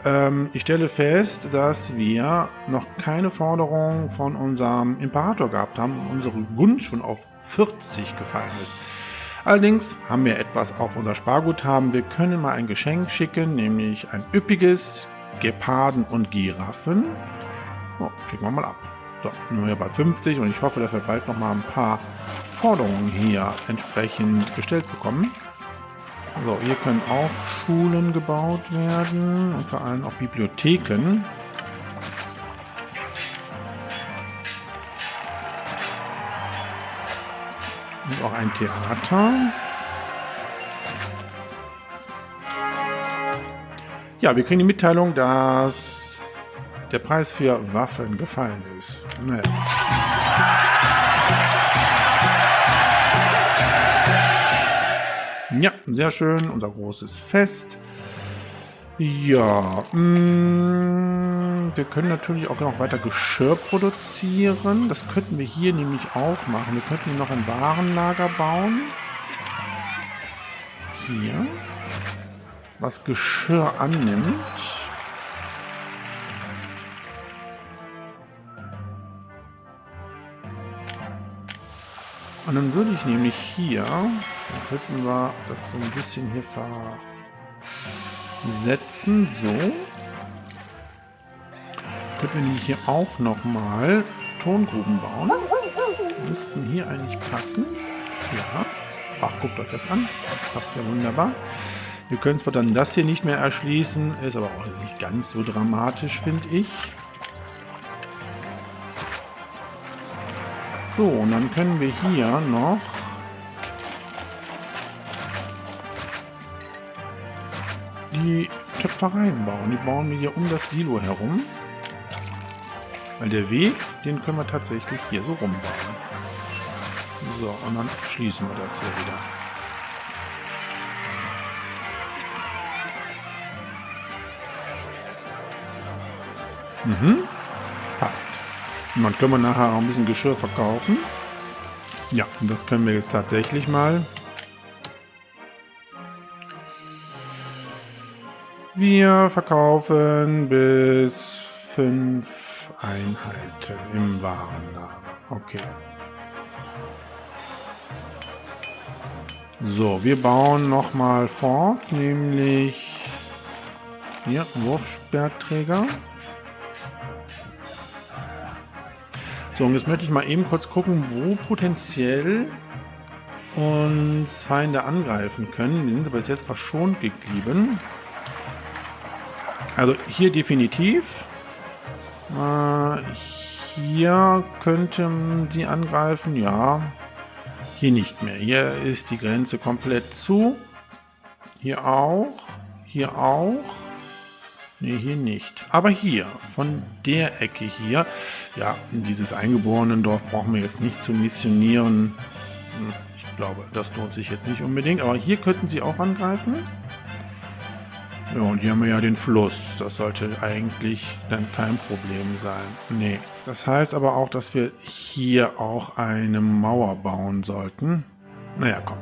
ich stelle fest, dass wir noch keine Forderung von unserem Imperator gehabt haben und unsere Gunst schon auf 40 gefallen ist. Allerdings haben wir etwas auf unser Sparguthaben. Wir können mal ein Geschenk schicken, nämlich ein üppiges Geparden und Giraffen. Oh, schicken wir mal ab. So, nur hier bei 50 und ich hoffe, dass wir bald noch mal ein paar Forderungen hier entsprechend gestellt bekommen. So, hier können auch Schulen gebaut werden und vor allem auch Bibliotheken. Und auch ein Theater. Ja, wir kriegen die Mitteilung, dass der Preis für Waffen gefallen ist. Naja. Ja, sehr schön. Unser großes Fest. Ja, wir können natürlich auch noch weiter Geschirr produzieren. Das könnten wir hier nämlich auch machen. Wir könnten hier noch ein Warenlager bauen. Hier. Was Geschirr annimmt. Und dann würde ich nämlich hier, dann könnten wir das so ein bisschen hier versetzen, so. Könnten wir nämlich hier auch nochmal Tongruben bauen. Müssten hier eigentlich passen. Ja. Ach, guckt euch das an. Das passt ja wunderbar. Wir können zwar dann das hier nicht mehr erschließen, ist aber auch nicht ganz so dramatisch, finde ich. So, und dann können wir hier noch die Töpfereien bauen. Die bauen wir hier um das Silo herum. Weil der Weg, den können wir tatsächlich hier so rumbauen. So, und dann schließen wir das hier wieder. Passt. Und dann können wir nachher auch ein bisschen Geschirr verkaufen. Ja, und das können wir jetzt tatsächlich mal. Wir verkaufen bis 5 Einheiten im Warenlager. Okay. So, wir bauen nochmal fort, nämlich hier Wurfsperrträger. So, und jetzt möchte ich mal eben kurz gucken, wo potenziell uns Feinde angreifen können. Die sind aber bis jetzt verschont geblieben. Also hier definitiv. Hier könnten sie angreifen, ja. Hier nicht mehr. Hier ist die Grenze komplett zu. Hier auch. Hier auch. Ne, hier nicht. Aber hier, von der Ecke hier. Ja, dieses Eingeborenendorf brauchen wir jetzt nicht zu missionieren. Ich glaube, das lohnt sich jetzt nicht unbedingt. Aber hier könnten sie auch angreifen. Ja, und hier haben wir ja den Fluss. Das sollte eigentlich dann kein Problem sein. Nee. Das heißt aber auch, dass wir hier auch eine Mauer bauen sollten. Naja, komm.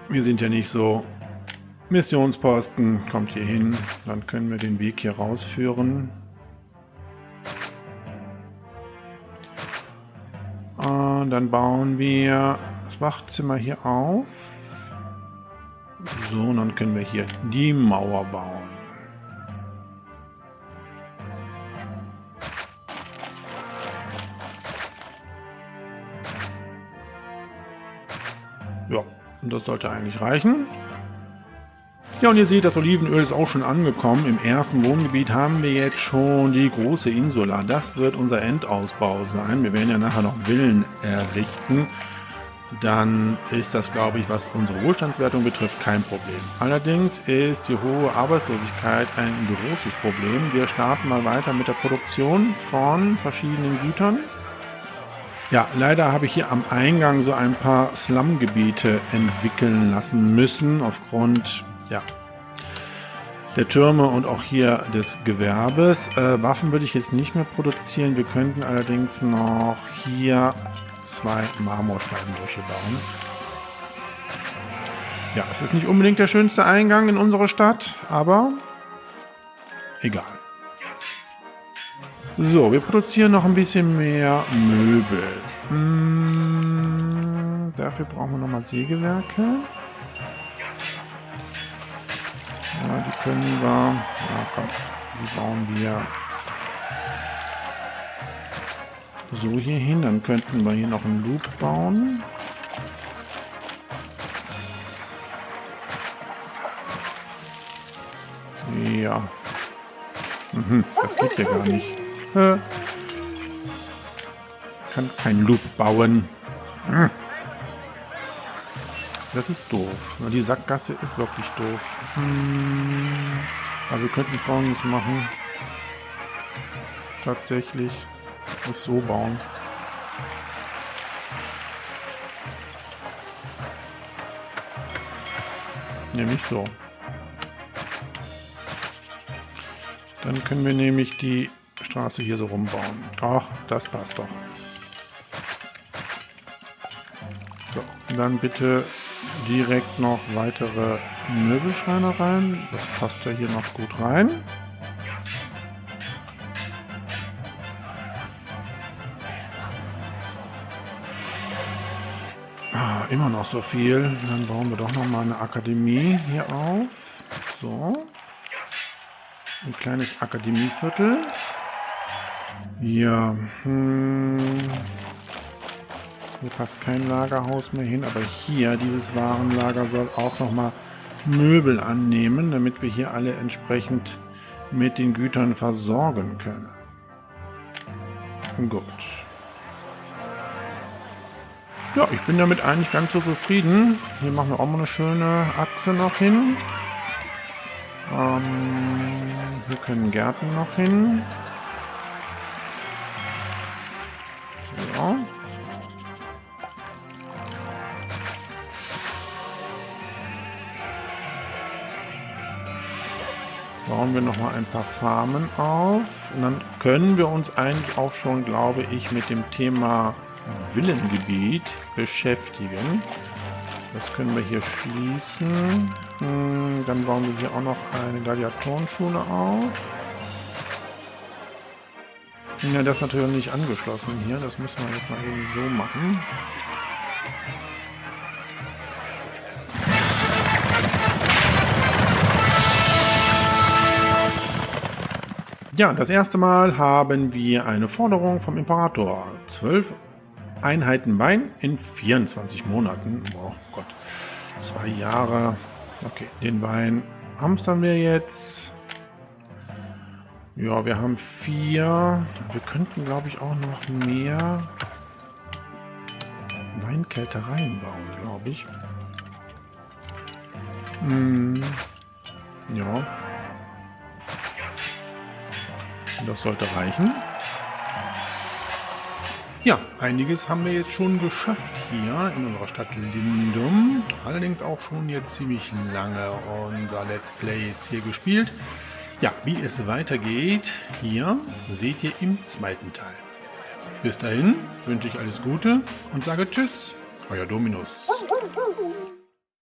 Wir sind ja nicht so. Missionsposten kommt hier hin. Dann können wir den Weg hier rausführen. Und dann bauen wir das Wachzimmer hier auf. So, und dann können wir hier die Mauer bauen. Ja, und das sollte eigentlich reichen. Ja, und ihr seht, das Olivenöl ist auch schon angekommen. Im ersten Wohngebiet haben wir jetzt schon die große Insula. Das wird unser Endausbau sein. Wir werden ja nachher noch Villen errichten. Dann ist das, glaube ich, was unsere Wohlstandswertung betrifft, kein Problem. Allerdings ist die hohe Arbeitslosigkeit ein großes Problem. Wir starten mal weiter mit der Produktion von verschiedenen Gütern. Ja, leider habe ich hier am Eingang so ein paar Slumgebiete entwickeln lassen müssen, aufgrund der Türme und auch hier des Gewerbes. Waffen würde ich jetzt nicht mehr produzieren. Wir könnten allerdings noch hier 2 Marmorsteinbrüche bauen. Ja, es ist nicht unbedingt der schönste Eingang in unsere Stadt, aber egal. So, wir produzieren noch ein bisschen mehr Möbel. Dafür brauchen wir nochmal Sägewerke. Ja, die können wir. Ja, komm, die bauen wir so hier hin. Dann könnten wir hier noch einen Loop bauen. Ja. Das geht ja gar nicht. Kann kein Loop bauen. Das ist doof. Die Sackgasse ist wirklich doof. Aber wir könnten Folgendes machen. Tatsächlich. Das so bauen. Nämlich so. Dann können wir nämlich die Straße hier so rumbauen. Ach, das passt doch. So, und dann bitte direkt noch weitere Möbelschreinereien. Das passt ja hier noch gut rein. Immer noch so viel. Dann bauen wir doch noch mal eine Akademie hier auf. So. Ein kleines Akademieviertel. Ja. Hier passt kein Lagerhaus mehr hin, aber hier, dieses Warenlager soll auch noch mal Möbel annehmen, damit wir hier alle entsprechend mit den Gütern versorgen können. Gut. Ja, ich bin damit eigentlich ganz so zufrieden. Hier machen wir auch mal eine schöne Achse noch hin. Hier können Gärten noch hin. So. Bauen wir noch mal ein paar Farmen auf. Und dann können wir uns eigentlich auch schon, glaube ich, mit dem Thema Villengebiet beschäftigen. Das können wir hier schließen. Dann bauen wir hier auch noch eine Gladiatorenschule auf. Ja, das ist natürlich nicht angeschlossen hier. Das müssen wir jetzt mal eben so machen. Ja, das erste Mal haben wir eine Forderung vom Imperator. 12 Einheiten Wein in 24 Monaten. Oh Gott, 2 Jahre. Okay, den Wein hamstern wir jetzt. Ja, wir haben 4. Wir könnten, glaube ich, auch noch mehr Weinkältereien bauen, glaube ich. Ja. Das sollte reichen. Ja, einiges haben wir jetzt schon geschafft hier in unserer Stadt Lindum. Allerdings auch schon jetzt ziemlich lange unser Let's Play jetzt hier gespielt. Ja, wie es weitergeht, hier seht ihr im zweiten Teil. Bis dahin wünsche ich alles Gute und sage Tschüss, euer Dominus.